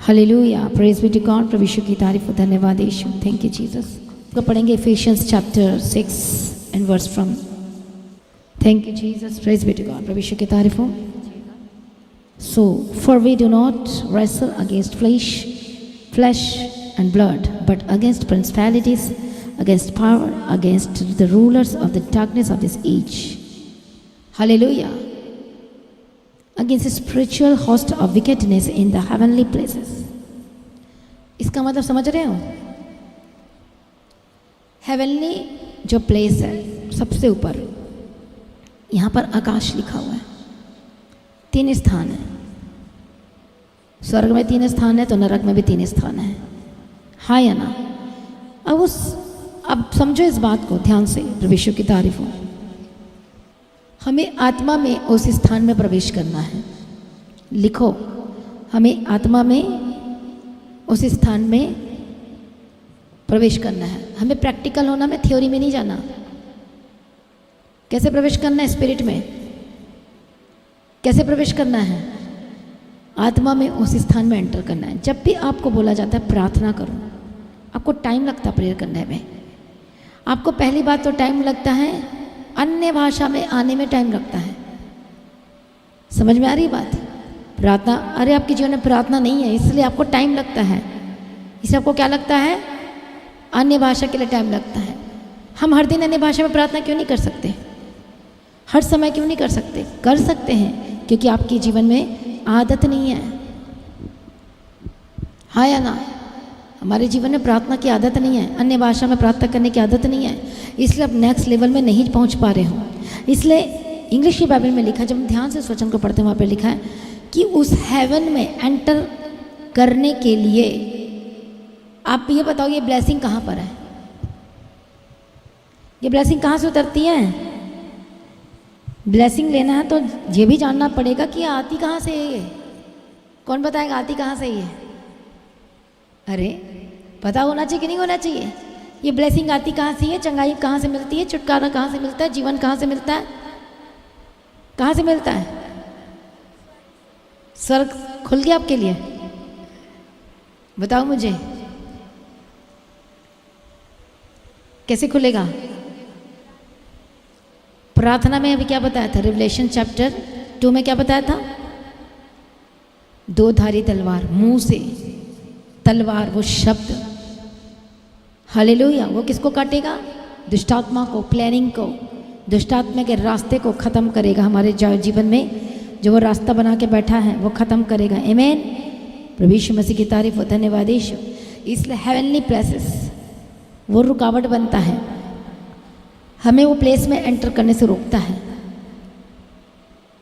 Hallelujah, praise be to God. प्रभु यीशु की तारीफ हो, धन्यवाद यीशु, थैंक यू जीसस। तो पढ़ेंगे Ephesians chapter 6 and verse from. Thank you Jesus, praise be to God. प्रभु यीशु की तारीफ हो। So, for we do not wrestle against flesh and blood, but against principalities, against power, against the rulers of the darkness of this age. Hallelujah. Against the spiritual host of wickedness in the heavenly places. इसका मतलब समझ रहे हो? Heavenly जो place है सबसे ऊपर, यहाँ पर आकाश लिखा हुआ है। 3 स्थान है। स्वर्ग में 3 स्थान है तो नरक में भी 3 स्थान है। हाँ या ना? अब समझो इस बात को ध्यान से। प्रभु यीशु की तारीफ हो। हमें आत्मा में उस स्थान में प्रवेश करना है। लिखो, हमें आत्मा में उस स्थान में प्रवेश करना है। हमें प्रैक्टिकल होना, में थ्योरी में नहीं जाना। कैसे प्रवेश करना है? स्पिरिट में। कैसे प्रवेश करना है? आत्मा में उस स्थान में एंटर करना है। जब भी आपको बोला जाता है प्रार्थना करो, आपको टाइम लगता है प्रेयर करने में। आपको पहली बात तो टाइम लगता है, अन्य भाषा में आने में टाइम लगता है। समझ में आ रही बात? प्रार्थना, अरे आपके जीवन में प्रार्थना नहीं है इसलिए आपको टाइम लगता है। इससे आपको क्या लगता है? अन्य भाषा के लिए टाइम लगता है। हम हर दिन अन्य भाषा में प्रार्थना क्यों नहीं कर सकते? हर समय क्यों नहीं कर सकते? कर सकते हैं, क्योंकि आपके जीवन में आदत नहीं है। हाँ या ना? हमारे जीवन में प्रार्थना की आदत नहीं है, अन्य भाषा में प्रार्थना करने की आदत नहीं है, इसलिए आप नेक्स्ट लेवल में नहीं पहुंच पा रहे हो। इसलिए इंग्लिश की बाइबल में लिखा है, जब हम ध्यान से इस वचन को पढ़ते हैं, वहाँ पे लिखा है कि उस हेवन में एंटर करने के लिए आप ये बताओ, ये ब्लेसिंग कहाँ पर है? ये ब्लेसिंग कहाँ से उतरती है? ब्लेसिंग लेना है तो ये भी जानना पड़ेगा कि आती कहाँ से है। ये कौन बताएगा आती कहाँ से है? अरे पता होना चाहिए कि नहीं होना चाहिए? ये ब्लेसिंग आती कहाँ से है? चंगाई कहाँ से मिलती है? छुटकारा कहाँ से मिलता है? जीवन कहाँ से मिलता है? कहाँ से मिलता है? स्वर्ग खुल गया आपके लिए? बताओ मुझे, कैसे खुलेगा? प्रार्थना में अभी क्या बताया था? रिवलेशन चैप्टर 2 में क्या बताया था? 2 धारी तलवार, मुंह से तलवार, वो शब्द, हालेलुया, वो किसको काटेगा? दुष्टात्मा को, प्लानिंग को, दुष्टात्मा के रास्ते को ख़त्म करेगा। हमारे जीवन में जो वो रास्ता बना के बैठा है वो ख़त्म करेगा। आमीन। प्रभु यीशु मसीह की तारीफ हो, धन्यवाद यीशु। इसलिए हेवनली प्लेसेस वो रुकावट बनता है, हमें वो प्लेस में एंटर करने से रोकता है।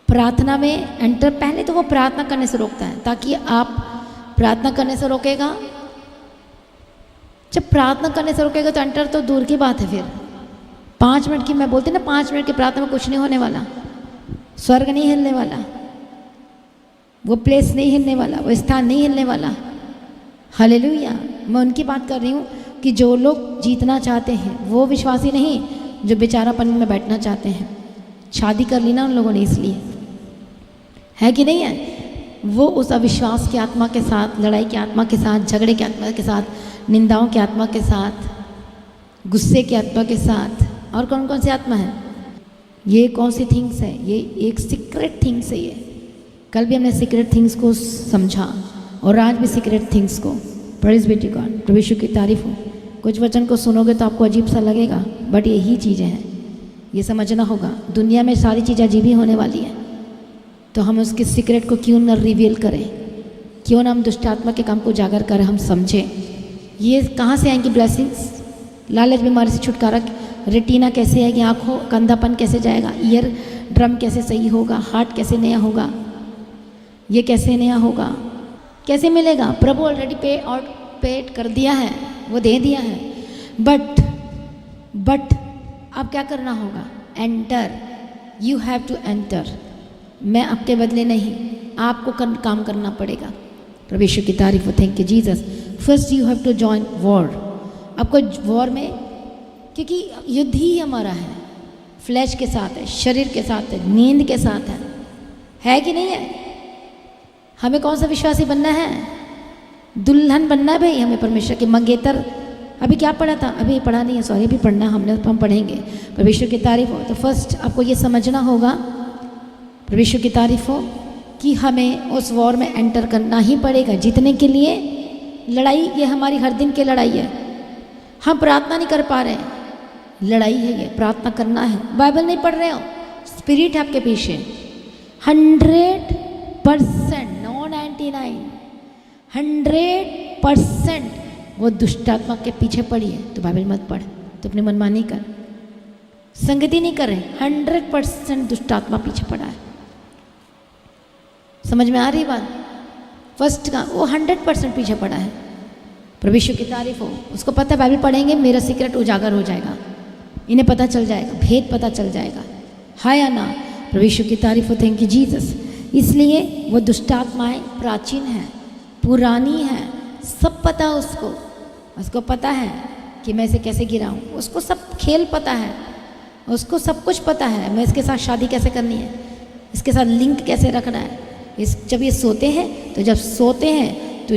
प्रार्थना में एंटर, पहले तो वो प्रार्थना करने से रोकता है, ताकि आप प्रार्थना करने से रोकेगा। जब प्रार्थना करने से रोकेगा तो एंटर तो दूर की बात है। फिर 5 मिनट की, मैं बोलती ना, 5 मिनट की प्रार्थना में कुछ नहीं होने वाला। स्वर्ग नहीं हिलने वाला, वो प्लेस नहीं हिलने वाला, वो स्थान नहीं हिलने वाला। हालेलुया। मैं उनकी बात कर रही हूँ कि जो लोग जीतना चाहते हैं, वो विश्वासी नहीं जो बेचारापन में बैठना चाहते हैं। शादी कर ली ना उन लोगों ने, इसलिए है कि नहीं है? वो उस अविश्वास की आत्मा के साथ, लड़ाई की आत्मा के साथ, झगड़े की आत्मा के साथ, निंदाओं की आत्मा के साथ, गुस्से की आत्मा के साथ, और कौन कौन सी आत्मा है? ये कौन सी थिंग्स है? ये एक सीक्रेट थिंग्स है। ये कल भी हमने सीक्रेट थिंग्स को समझा और आज भी सीक्रेट थिंग्स को। Praise be to God. प्रभु यीशु की तारीफ हो। कुछ वचन को सुनोगे तो आपको अजीब सा लगेगा, बट यही चीज़ें हैं, ये समझना होगा। दुनिया में सारी चीज़ें अजीब ही होने वाली हैं, तो हम उसके सीक्रेट को क्यों न रिवील करें? क्यों ना हम दुष्ट आत्मा के काम को उजागर करें? हम समझें ये कहाँ से आएंगी ब्लेसिंग्स। लालच बीमारी से छुटकारा, रेटिना कैसे आएगी, आँखों का अंधापन कैसे जाएगा, ईयर ड्रम कैसे सही होगा, हार्ट कैसे नया होगा, ये कैसे नया होगा, कैसे मिलेगा? प्रभु ऑलरेडी पेड कर दिया है, वो दे दिया है। बट अब क्या करना होगा? Enter, you have to enter. मैं आपके बदले नहीं, आपको काम करना पड़ेगा। प्रभु यीशु की तारीफ हो, thank you Jesus. First you have to join war. आपको वॉर में, क्योंकि युद्ध ही हमारा है, फ्लैश के साथ है, शरीर के साथ है, नींद के साथ है कि नहीं है? हमें कौन सा विश्वासी बनना है? दुल्हन बनना है भाई हमें परमेश्वर के मंगेतर। अभी क्या पढ़ा था, अभी पढ़ा नहीं है, सॉरी, अभी पढ़ना हम पढ़ेंगे। परमेश्वर की तारीफ हो। तो फर्स्ट आपको ये समझना होगा, परमेश्वर की तारीफ हो, कि हमें उस वॉर में एंटर करना ही पड़ेगा। जीतने के लिए लड़ाई, ये हमारी हर दिन की लड़ाई है। हम प्रार्थना नहीं कर पा रहे हैं, लड़ाई है ये, प्रार्थना करना है। बाइबल नहीं पढ़ रहे हो, स्पिरिट है आपके पीछे। 100%, नो 99, 100% वो दुष्टात्मा के पीछे पड़ी है। तो बाइबल मत पढ़, तो अपने मनमानी कर, संगति नहीं कर रहे। 100% दुष्टात्मा पीछे पड़ा है। समझ में आ रही बात? फर्स्ट का वो 100% पीछे पड़ा है। परमेश्वर की तारीफ हो, उसको पता है बाइबल पढ़ेंगे मेरा सीक्रेट उजागर हो जाएगा, इन्हें पता चल जाएगा, भेद पता चल जाएगा। हाँ या ना? परमेश्वर की तारीफ हो, थैंक यू जीसस। इसलिए वो दुष्टात्माएं प्राचीन हैं, पुरानी हैं, सब पता है उसको। उसको पता है कि मैं इसे कैसे गिराऊं, उसको सब खेल पता है, उसको सब कुछ पता है। मैं इसके साथ शादी कैसे करनी है, इसके साथ लिंक कैसे रखना है। जब ये सोते हैं, तो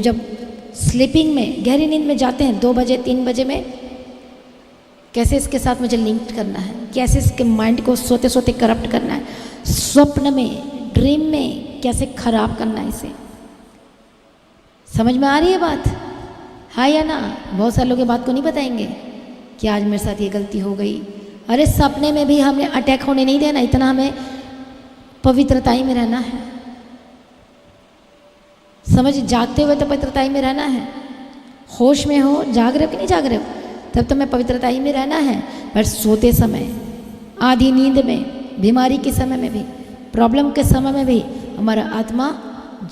जब स्लीपिंग में, गहरी नींद में जाते हैं 2 बजे 3 बजे में, कैसे इसके साथ मुझे लिंक करना है, कैसे इसके माइंड को सोते सोते करप्ट करना है, स्वप्न में, ड्रीम में कैसे खराब करना है इसे। समझ में आ रही है बात? हाँ या ना? बहुत सारे लोग ये बात को नहीं बताएंगे कि आज मेरे साथ ये गलती हो गई। अरे सपने में भी हमें अटैक होने नहीं देना, इतना हमें पवित्रताई में रहना है। समझ, जागते हुए तो पवित्रताई में रहना है। होश में हो, जाग रहे हो कि नहीं जाग रहे हो, तब तो मैं पवित्रताई में रहना है। पर सोते समय, आधी नींद में, बीमारी के समय में भी, प्रॉब्लम के समय में भी हमारा आत्मा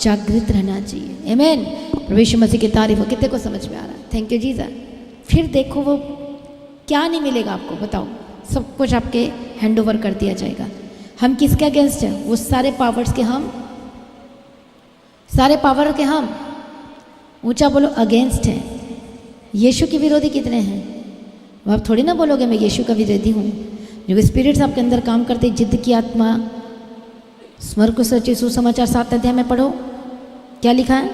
जागृत रहना चाहिए। आमीन। प्रभु यीशु मसीह की तारीफ हो। कितने को समझ में आ रहा है? Thank you Jesus. फिर देखो वो क्या नहीं मिलेगा आपको, बताओ। सब कुछ आपके हैंड ओवर कर दिया जाएगा। हम किसके अगेंस्ट हैं? वो सारे पावर्स के, हम सारे पावर के, हम ऊंचा बोलो अगेंस्ट हैं। यीशु के विरोधी कितने हैं? अब आप थोड़ी ना बोलोगे मैं यीशु का विरोधी हूँ। जो स्पिरिट्स आपके अंदर काम करते, जिद्द की आत्मा। मरकुस रचित सुसमाचार 7 अध्याय में पढ़ो, क्या लिखा है?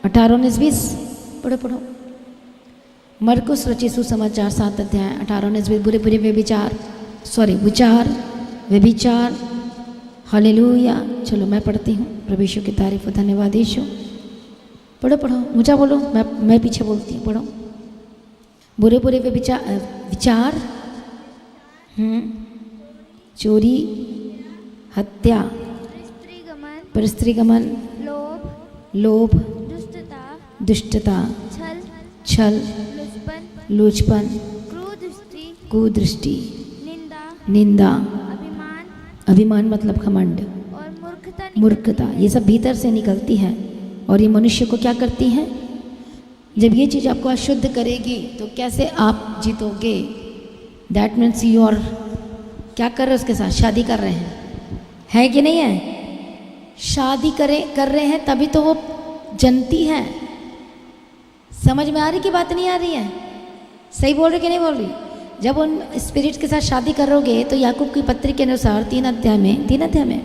18-19-20 पढ़ो। मरकुस रचित सुसमाचार 7 अध्याय 18-19-20। बुरे बुरे व्यभिचार। हालेलुया। चलो मैं पढ़ती हूँ। प्रभु यीशु की तारीफ हो, धन्यवाद यीशु। पढ़ो ऊंचा बोलो, मैं पीछे बोलती हूँ। पढ़ो। बुरे विचार, चोरी, हत्या, परस्त्रीगमन, लोभ, दुष्टता, छल, लुचपन, कुदृष्टि, निंदा, अभिमान मतलब घमंड और मूर्खता। ये सब भीतर से निकलती है और ये मनुष्य को क्या करती हैं? जब ये चीज़ आपको अशुद्ध करेगी तो कैसे आप जीतोगे? दैट मीन्स यू आर क्या कर रहे हो उसके साथ? शादी कर रहे हैं, है कि नहीं है? शादी कर रहे हैं तभी तो वो जनती है। समझ में आ रही कि बात नहीं आ रही है? सही बोल रही कि नहीं बोल रही? जब उन स्पिरिट के साथ शादी करोगे तो याकूब की पत्री के अनुसार 3 अध्याय में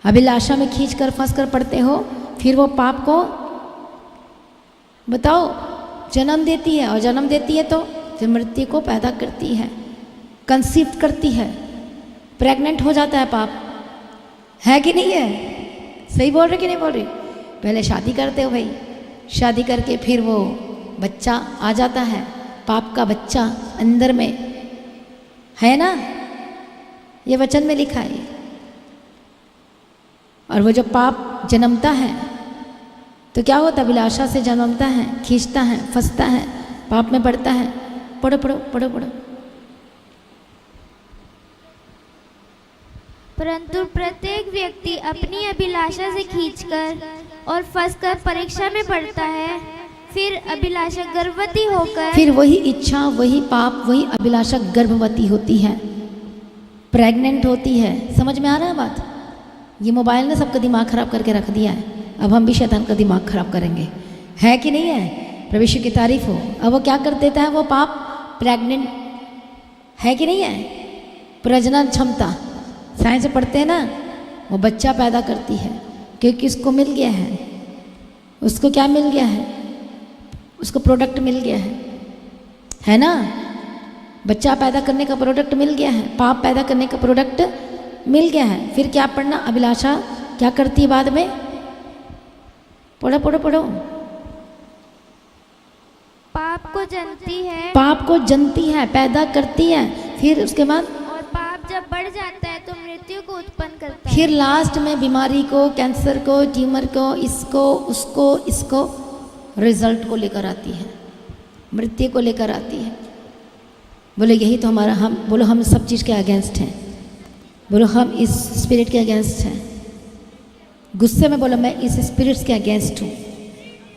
अभिलाषा में खींचकर फंसकर पड़ते हो, फिर वो पाप को बताओ जन्म देती है, और जन्म देती है तो मृत्यु को पैदा करती है, कंसीव करती है, प्रेग्नेंट हो जाता है पाप, है कि नहीं है? सही बोल रहे कि नहीं बोल रही? पहले शादी करते हो भाई, शादी करके फिर वो बच्चा आ जाता है, पाप का बच्चा अंदर में, है ना? ये वचन में लिखा है। और वो जो पाप जन्मता है तो क्या होता? अभिलाषा से जन्मता है, खींचता है, फंसता है, पाप में पड़ता है। पढ़ो। परंतु प्रत्येक व्यक्ति अपनी अभिलाषा से खींचकर और फंसकर परीक्षा में पड़ता है, फिर अभिलाषा गर्भवती होकर, फिर वही इच्छा, वही पाप, वही अभिलाषा गर्भवती होती है, प्रेग्नेंट होती है। समझ में आ रहा है बात? ये मोबाइल ने सबका दिमाग खराब करके रख दिया है। अब हम भी शैतान का दिमाग खराब करेंगे, है कि नहीं है? प्रभु यीशु की तारीफ हो। अब वो क्या कर देता है? वो पाप प्रेग्नेंट, है कि नहीं है? प्रजनन क्षमता, साइंस से पढ़ते हैं ना, वो बच्चा पैदा करती है क्योंकि उसको मिल गया है, उसको क्या मिल गया है? उसको प्रोडक्ट मिल गया है ना? बच्चा पैदा करने का प्रोडक्ट मिल गया है, पाप पैदा करने का प्रोडक्ट मिल गया है। फिर क्या पढ़ना? अभिलाषा क्या करती है बाद में? पढ़ो पढ़ो पढ़ो। पाप को जनती है, पाप को जनती है, पैदा करती है। फिर उसके बाद और पाप जब बढ़ जाता है तो मृत्यु को उत्पन्न करता है। फिर लास्ट में बीमारी को, कैंसर को, ट्यूमर को, इसको उसको इसको रिजल्ट को लेकर आती है, मृत्यु को लेकर आती है। बोलो यही तो हमारा, हम बोलो हम सब चीज़ के अगेंस्ट हैं। बोलो हम इस स्पिरिट के अगेंस्ट हैं। गुस्से में बोलो मैं इस स्पिरिट्स के अगेंस्ट हूँ,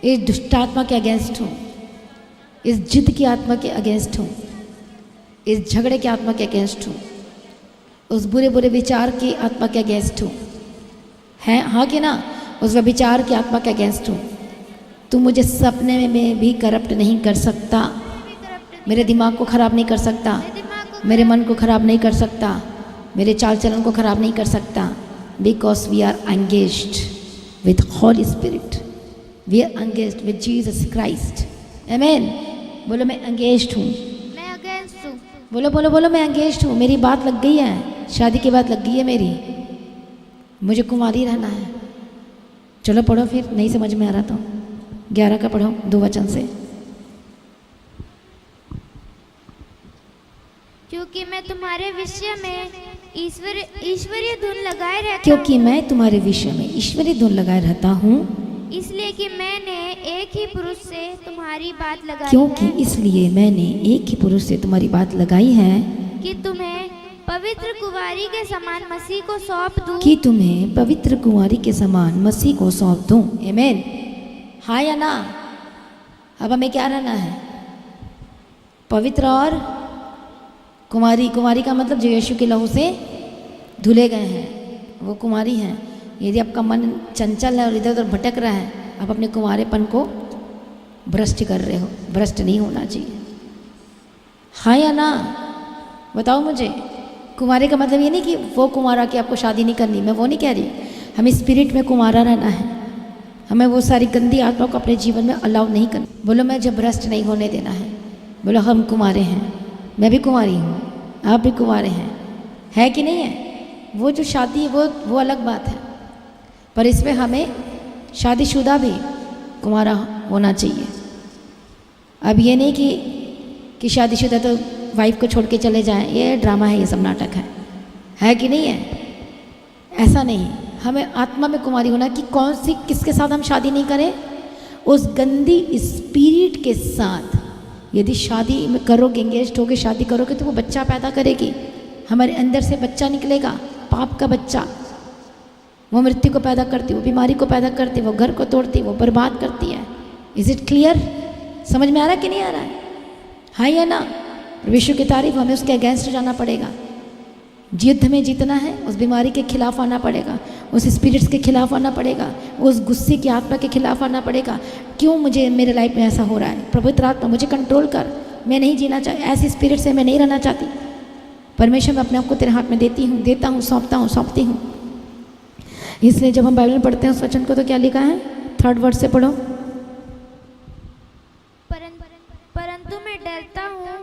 इस दुष्टात्मा के अगेंस्ट हूँ, इस जिद की आत्मा के अगेंस्ट हूँ, इस झगड़े की आत्मा के अगेंस्ट हूँ, उस बुरे बुरे विचार की आत्मा के अगेंस्ट हूँ। है हाँ कि ना? उस विचार की आत्मा के अगेंस्ट हूँ। तू मुझे सपने में भी करप्ट नहीं कर सकता, मेरे दिमाग को ख़राब नहीं कर सकता, मेरे मन को ख़राब नहीं कर सकता, मेरे चाल चलन को ख़राब नहीं कर सकता। Because we are engaged with holy spirit, we are engaged with Jesus Christ. आमीन। बोलो मैं एंगेज्ड हूँ, मैं अगेंस्ट हूँ। बोलो बोलो बोलो मैं एंगेज्ड हूँ। मेरी बात लग गई है, शादी की बात लग गई है मेरी, मुझे कुंवारी रहना है। चलो पढ़ो फिर, नहीं समझ में आ रहा तो 11 का पढ़ो 2 वचन से। क्योंकि मैं तुम्हारे विषय में ईश्वरीय धुन लगाए रहता क्योंकि मैं तुम्हारे विषय में ईश्वरीय धुन लगाए रहता हूँ, इसलिए कि मैंने एक ही पुरुष से तुम्हारी बात लगाई क्योंकि है, इसलिए मैंने एक ही पुरुष से तुम्हारी बात लगाई है कि तुम्हें पवित्र कुंवारी के समान मसीह को सौंप दूं। कि तुम्हें पवित्र कुंवारी के समान मसीह को सौंप दूं। आमीन। हाँ या ना? अब हमें क्या रहना है? पवित्र और कुंवारी। कुंवारी का मतलब जो यीशु के लहू से धुले गए हैं वो कुंवारी हैं। यदि आपका मन चंचल है और इधर उधर भटक रहा है, आप अपने कुंवारेपन को भ्रष्ट कर रहे हो। भ्रष्ट नहीं होना चाहिए। हाँ या ना? बताओ मुझे। कुंवारे का मतलब ये नहीं कि वो कुंवारा कि आपको शादी नहीं करनी, मैं वो नहीं कह रही। हमें स्पिरिट में कुंवारा रहना है, हमें वो सारी गंदी आत्मा को अपने जीवन में अलाउ नहीं करना। बोलो मैं जब भ्रष्ट नहीं होने देना है। बोलो हम कुंवारे हैं, मैं भी कुंवारी हूँ, आप भी कुंवारे हैं, है कि नहीं है? वो जो शादी वो अलग बात है, पर इसमें हमें शादीशुदा भी कुंवारा होना चाहिए। अब ये नहीं कि शादीशुदा तो वाइफ को छोड़ के चले जाएं, ये ड्रामा है, ये सब नाटक है कि नहीं है? ऐसा नहीं। हमें आत्मा में कुंवारी होना कि कौन सी किसके साथ हम शादी नहीं करें, उस गंदी स्पिरिट के साथ। यदि शादी में करोगे, एंगेज होगे, शादी करोगे तो वो बच्चा पैदा करेगी, हमारे अंदर से बच्चा निकलेगा, पाप का बच्चा। वो मृत्यु को पैदा करती, वो बीमारी को पैदा करती, वो घर को तोड़ती, वो बर्बाद करती है। Is it clear? समझ में आ रहा है कि नहीं आ रहा है? हाँ या ना? विश्व की तारीफ। हमें उसके अगेंस्ट जाना पड़ेगा। युद्ध में जीतना है, उस बीमारी के खिलाफ आना पड़ेगा, उस स्पिरिट्स के खिलाफ आना पड़ेगा, उस गुस्से की आत्मा के खिलाफ आना पड़ेगा। क्यों मुझे मेरे लाइफ में ऐसा हो रहा है? पवित्र आत्मा मुझे कंट्रोल कर, मैं नहीं जीना चाहती, ऐसी स्पिरिट से मैं नहीं रहना चाहती। परमेश्वर मैं अपने आप को तेरे हाथ में देता हूँ, सौंपती हूँ। इसलिए जब हम बाइबल में पढ़ते हैं उस वचन को, तो क्या लिखा है? 3rd वर्ड से पढ़ो। परंतु मैं डरता हूँ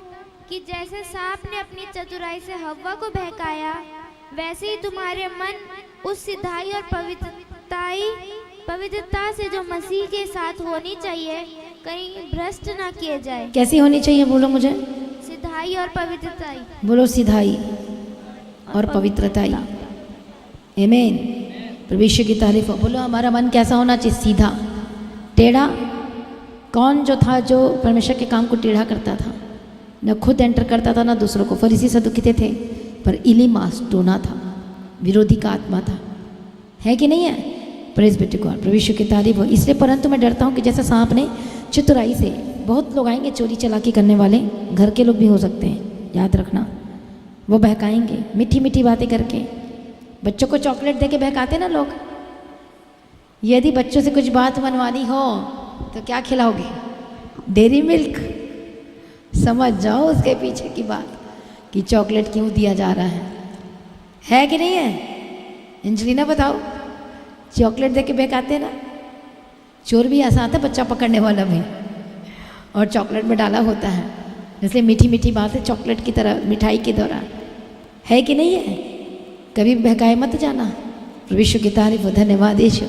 कि जैसे सांप ने अपनी चतुराई से हव्वा को बहकाया, वैसे ही तुम्हारे मन उस सिधाई और पवित्रता से जो मसीह के साथ होनी चाहिए कहीं भ्रष्ट ना किए जाए। कैसी होनी चाहिए? बोलो मुझे। सिधाई और पवित्रता। बोलो सिधाई और पवित्रताई। आमीन। परमेश्वर की तारीफ हो। बोलो हमारा मन कैसा होना चाहिए? सीधा, टेढ़ा। कौन जो था जो परमेश्वर के काम को टेढ़ा करता था? न खुद एंटर करता था, ना दूसरों को। फरीसी सदुकिते थे, पर इलीमास टोना था, विरोधी का आत्मा था। है कि नहीं है? Praise be to God. परमेश्वर की तारीफ हो। इसलिए परंतु मैं डरता हूँ कि जैसा सांप ने चतुराई से, बहुत लोग आएंगे चोरी चलाकी करने वाले, घर के लोग भी हो सकते हैं, याद रखना। वो बहकाएंगे मीठी मीठी बातें करके। बच्चों को चॉकलेट दे के बहकाते ना लोग। यदि बच्चों से कुछ बात मनवानी हो तो क्या खिलाओगे? Dairy milk. समझ जाओ उसके पीछे की बात कि चॉकलेट क्यों दिया जा रहा है कि नहीं है? एंजेलिना बताओ, चॉकलेट दे के बहकाते ना? चोर भी ऐसा आता है बच्चा पकड़ने वाला भी, और चॉकलेट में डाला होता है, इसलिए मीठी मीठी बात है चॉकलेट की तरह मिठाई के दौरान, है कि नहीं है? कभी बहकाए मत जाना। विश्व की तारीफ हो, धन्यवाद यीशु।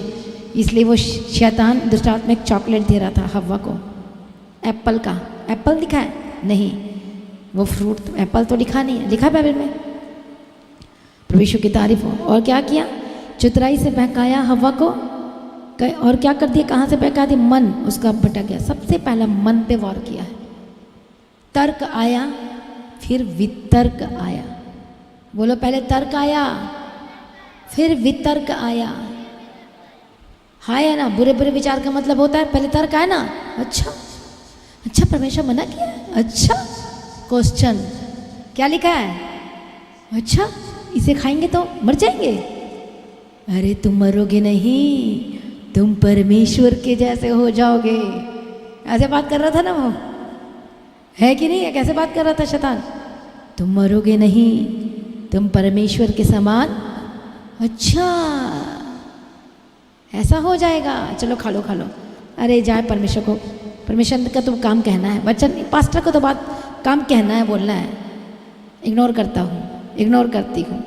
इसलिए वो शैतान दुष्टात्मा एक चॉकलेट दे रहा था हव्वा को, एप्पल का। एप्पल लिखा है? नहीं, वो फ्रूट एप्पल तो लिखा नहीं है, लिखा बाइबल में। विश्व की तारीफ हो। और क्या किया? चतुराई से बहकाया हव्वा को, और क्या कर दिया? कहाँ से बहका दिया? मन उसका भटक गया। सबसे पहला मन पे वार किया है। तर्क आया, फिर वितर्क आया। बोलो, पहले तर्क आया, फिर वितर्क आया। हाँ या ना? बुरे बुरे विचार का मतलब होता है पहले तर्क आया ना। अच्छा अच्छा, परमेश्वर मना किया? अच्छा, क्वेश्चन क्या लिखा है? अच्छा, इसे खाएंगे तो मर जाएंगे। अरे तुम मरोगे नहीं, तुम परमेश्वर के जैसे हो जाओगे। ऐसे बात कर रहा था ना वो, है कि नहीं है? कैसे बात कर रहा था शैतान? तुम मरोगे नहीं, तुम परमेश्वर के समान। अच्छा, ऐसा हो जाएगा, चलो खा लो खा लो। अरे जाए, परमेश्वर को, परमेश्वर का तो काम कहना है, वचन पास्टर को तो बात काम कहना है, बोलना है। इग्नोर करता हूँ, इग्नोर करती हूँ।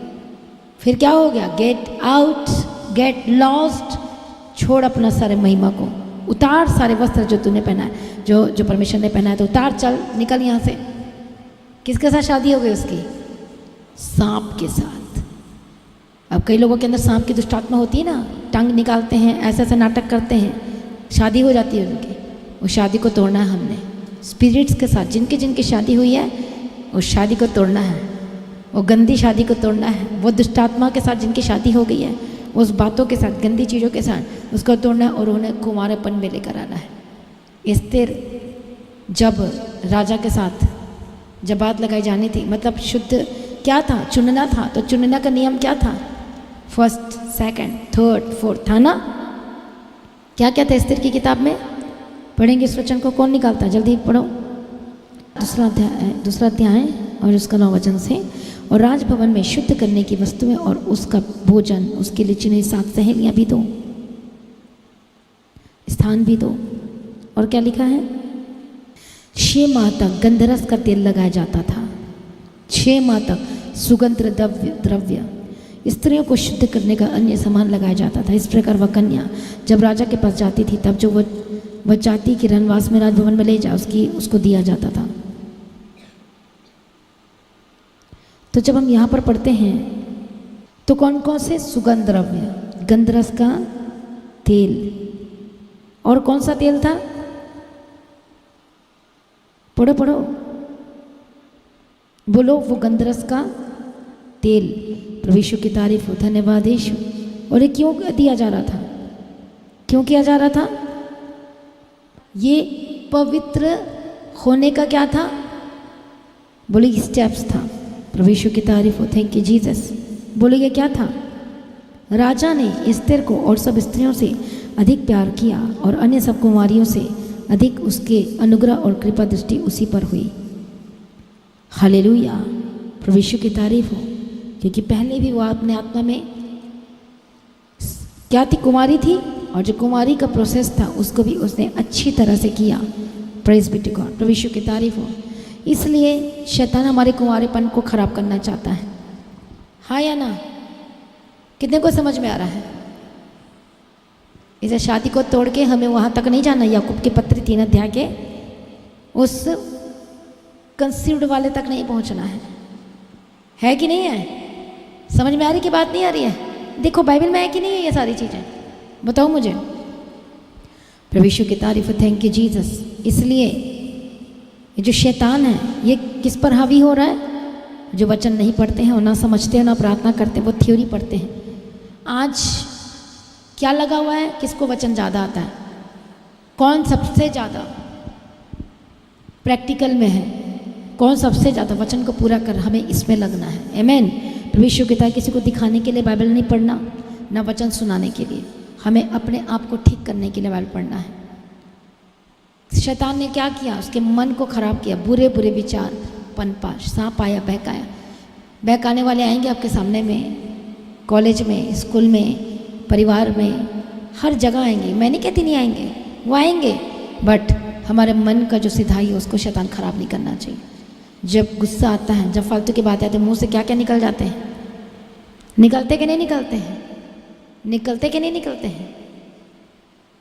फिर क्या हो गया? Get out, get lost. छोड़ अपना सारे महिमा को, उतार सारे वस्त्र जो तूने पहना है, जो परमेश्वर ने पहना है, तो उतार, चल निकल यहाँ से। किसके साथ शादी हो गई उसकी? सांप के साथ। अब कई लोगों के अंदर सांप की दुष्टात्मा होती है ना, टंग निकालते हैं, ऐसे ऐसे नाटक करते हैं, शादी हो जाती है उनकी। उस शादी को तोड़ना है हमने, स्पिरिट्स के साथ जिनकी जिनकी शादी हुई है उस शादी को तोड़ना है, वो गंदी शादी को तोड़ना है। वो दुष्टात्मा के साथ जिनकी शादी हो गई है, उस बातों के साथ, गंदी चीज़ों के साथ उसको तोड़ना है और उन्हें कुमारेपन में लेकर आना है। एस्तेर जब राजा के साथ जब बात लगाई जानी थी, मतलब शुद्ध क्या था? चुनना था। तो चुनना का नियम क्या था? फर्स्ट, सेकंड, थर्ड, फोर्थ था ना? क्या क्या था एस्तेर की किताब में? पढ़ेंगे इस वचन को, कौन निकालता है? जल्दी पढ़ो। दूसरा अध्याय और उसका 9 वचन से। और राजभवन में शुद्ध करने की वस्तुएं और उसका भोजन, उसके लिए चुनी 7 सहेलियां भी दो, स्थान भी दो। और क्या लिखा है? 6 माह तक गंधरस का तेल लगाया जाता था। 6 माह तक सुगंध द्रव्य, स्त्रियों को शुद्ध करने का अन्य सामान लगाया जाता था। इस प्रकार वह कन्या जब राजा के पास जाती थी, तब जो वह चाहती कि रनवास में राजभवन में ले जा, उसको दिया जाता था। तो जब हम यहाँ पर पढ़ते हैं तो कौन कौन से सुगंध द्रव्य? गंधरस का तेल, और कौन सा तेल था? पढ़ो पढ़ो, बोलो। वो गंधरस का तेल। प्रभु यीशु की तारीफ हो, धन्यवाद यीशु। और ये क्यों दिया जा रहा था? क्यों किया जा रहा था? ये पवित्र होने का क्या था? बोले स्टेप्स था। प्रभु यीशु की तारीफ हो, थैंक यू जीसस। बोले ये क्या था? राजा ने एस्तेर को और सब स्त्रियों से अधिक प्यार किया और अन्य सब कुमारियों से अधिक उसके अनुग्रह और कृपा दृष्टि उसी पर हुई। हालेलुया, प्रभु यीशु की तारीफ हो। क्योंकि पहले भी वो अपने आत्मा में क्या थी? कुमारी थी, और जो कुमारी का प्रोसेस था उसको भी उसने अच्छी तरह से किया। प्रेज बी टू गॉड, प्रभु यीशु की तारीफ हो। इसलिए शैतान हमारे कुंवारेपन को खराब करना चाहता है। हाँ या ना? कितने को समझ में आ रहा है? इसे शादी को तोड़ के हमें वहाँ तक नहीं जाना, याकूब के पत्र 3 अध्याय के उस कंसीव्ड वाले तक नहीं पहुँचना है कि नहीं है? समझ में आ रही की बात नहीं आ रही है? देखो बाइबल में है कि नहीं है ये सारी चीज़ें? बताओ मुझे। प्रभु यीशु की तारीफ, थैंक यू जीसस। इसलिए ये जो शैतान है ये किस पर हावी हो रहा है? जो वचन नहीं पढ़ते हैं और ना समझते हैं ना प्रार्थना करते हैं, वो थ्योरी पढ़ते हैं। आज क्या लगा हुआ है? किसको वचन ज़्यादा आता है? कौन सबसे ज़्यादा प्रैक्टिकल में है? कौन सबसे ज़्यादा वचन को पूरा कर? हमें इसमें लगना है। आमीन। प्रभु यीशु कहता है किसी को दिखाने के लिए बाइबल नहीं पढ़ना, ना वचन सुनाने के लिए, हमें अपने आप को ठीक करने के लिए बाइबल पढ़ना है। शैतान ने क्या किया? उसके मन को खराब किया, बुरे बुरे विचार पनपा, सांप आया, बहकाया। बहकाने वाले आएंगे आपके सामने में, कॉलेज में, स्कूल में, परिवार में, हर जगह आएंगे। मैं नहीं कहती नहीं आएंगे, वो आएंगे, बट हमारे मन का जो सिधाई है उसको शैतान खराब नहीं करना चाहिए। जब गुस्सा आता है, जब फालतू की बातें आती है, मुंह से क्या क्या निकल जाते हैं, निकलते कि नहीं निकलते हैं, निकलते कि नहीं निकलते हैं।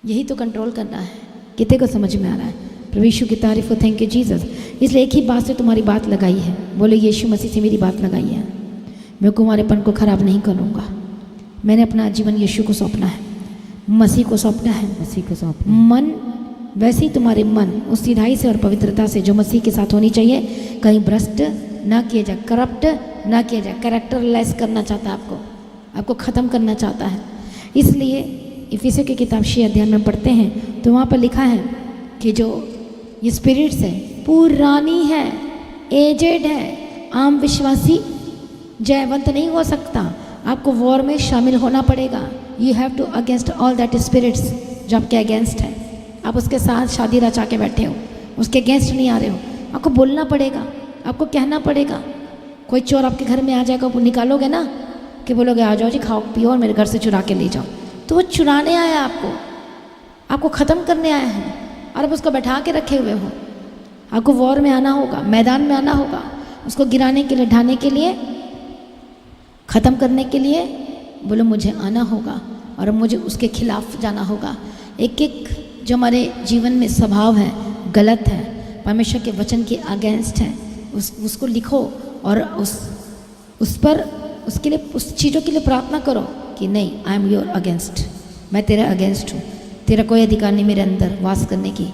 यही तो कंट्रोल करना है। कितने को समझ में आ रहा है? प्रभु यीशु की तारीफ हो, थैंक यू जीसस। इसलिए एक ही बात से तुम्हारी बात लगाई है, बोले यीशु मसीह से मेरी बात लगाई है, मैं कुमारेपन को खराब नहीं करूँगा। मैंने अपना जीवन यीशु को सौंपना है, मसीह को सौंपना है, मसीह को सौंपना। मन वैसे ही तुम्हारे मन उस सीधाई से और पवित्रता से जो मसीह के साथ होनी चाहिए, कहीं भ्रष्ट ना किया जाए, करप्ट ना किया जाए। कैरेक्टरलेस करना चाहता है आपको ख़त्म करना चाहता है। इसलिए इफिसियों की किताब 6 अध्याय में पढ़ते हैं तो वहाँ पर लिखा है कि जो ये स्पिरिट्स है पुरानी है, एजेड है, आम विश्वासी जयवंत नहीं हो सकता। आपको वॉर में शामिल होना पड़ेगा। You have to against all that spirits जो आपके अगेंस्ट है। आप उसके साथ शादी रचा के बैठे हो, उसके अगेंस्ट नहीं आ रहे हो। आपको बोलना पड़ेगा, आपको कहना पड़ेगा। कोई चोर आपके घर में आ जाएगा, वो निकालोगे ना कि बोलोगे आ जाओ जी, खाओ पियो और मेरे घर से चुरा के ले जाओ, तो वो चुराने आया आपको ख़त्म करने आया है और आप उसको बैठा के रखे हुए हो। आपको वॉर में आना होगा, मैदान में आना होगा, उसको गिराने के लिए, ढाने के लिए, ख़त्म करने के लिए। बोलो मुझे आना होगा और मुझे उसके खिलाफ जाना होगा। एक एक जो हमारे जीवन में स्वभाव है, गलत है, परमेश्वर के वचन के अगेंस्ट है, उसको लिखो और उस पर उसके लिए, उस चीज़ों के लिए प्रार्थना करो कि नहीं, आई एम योर अगेंस्ट, मैं तेरे अगेंस्ट हूँ, तेरा कोई अधिकार नहीं मेरे अंदर वास करने की।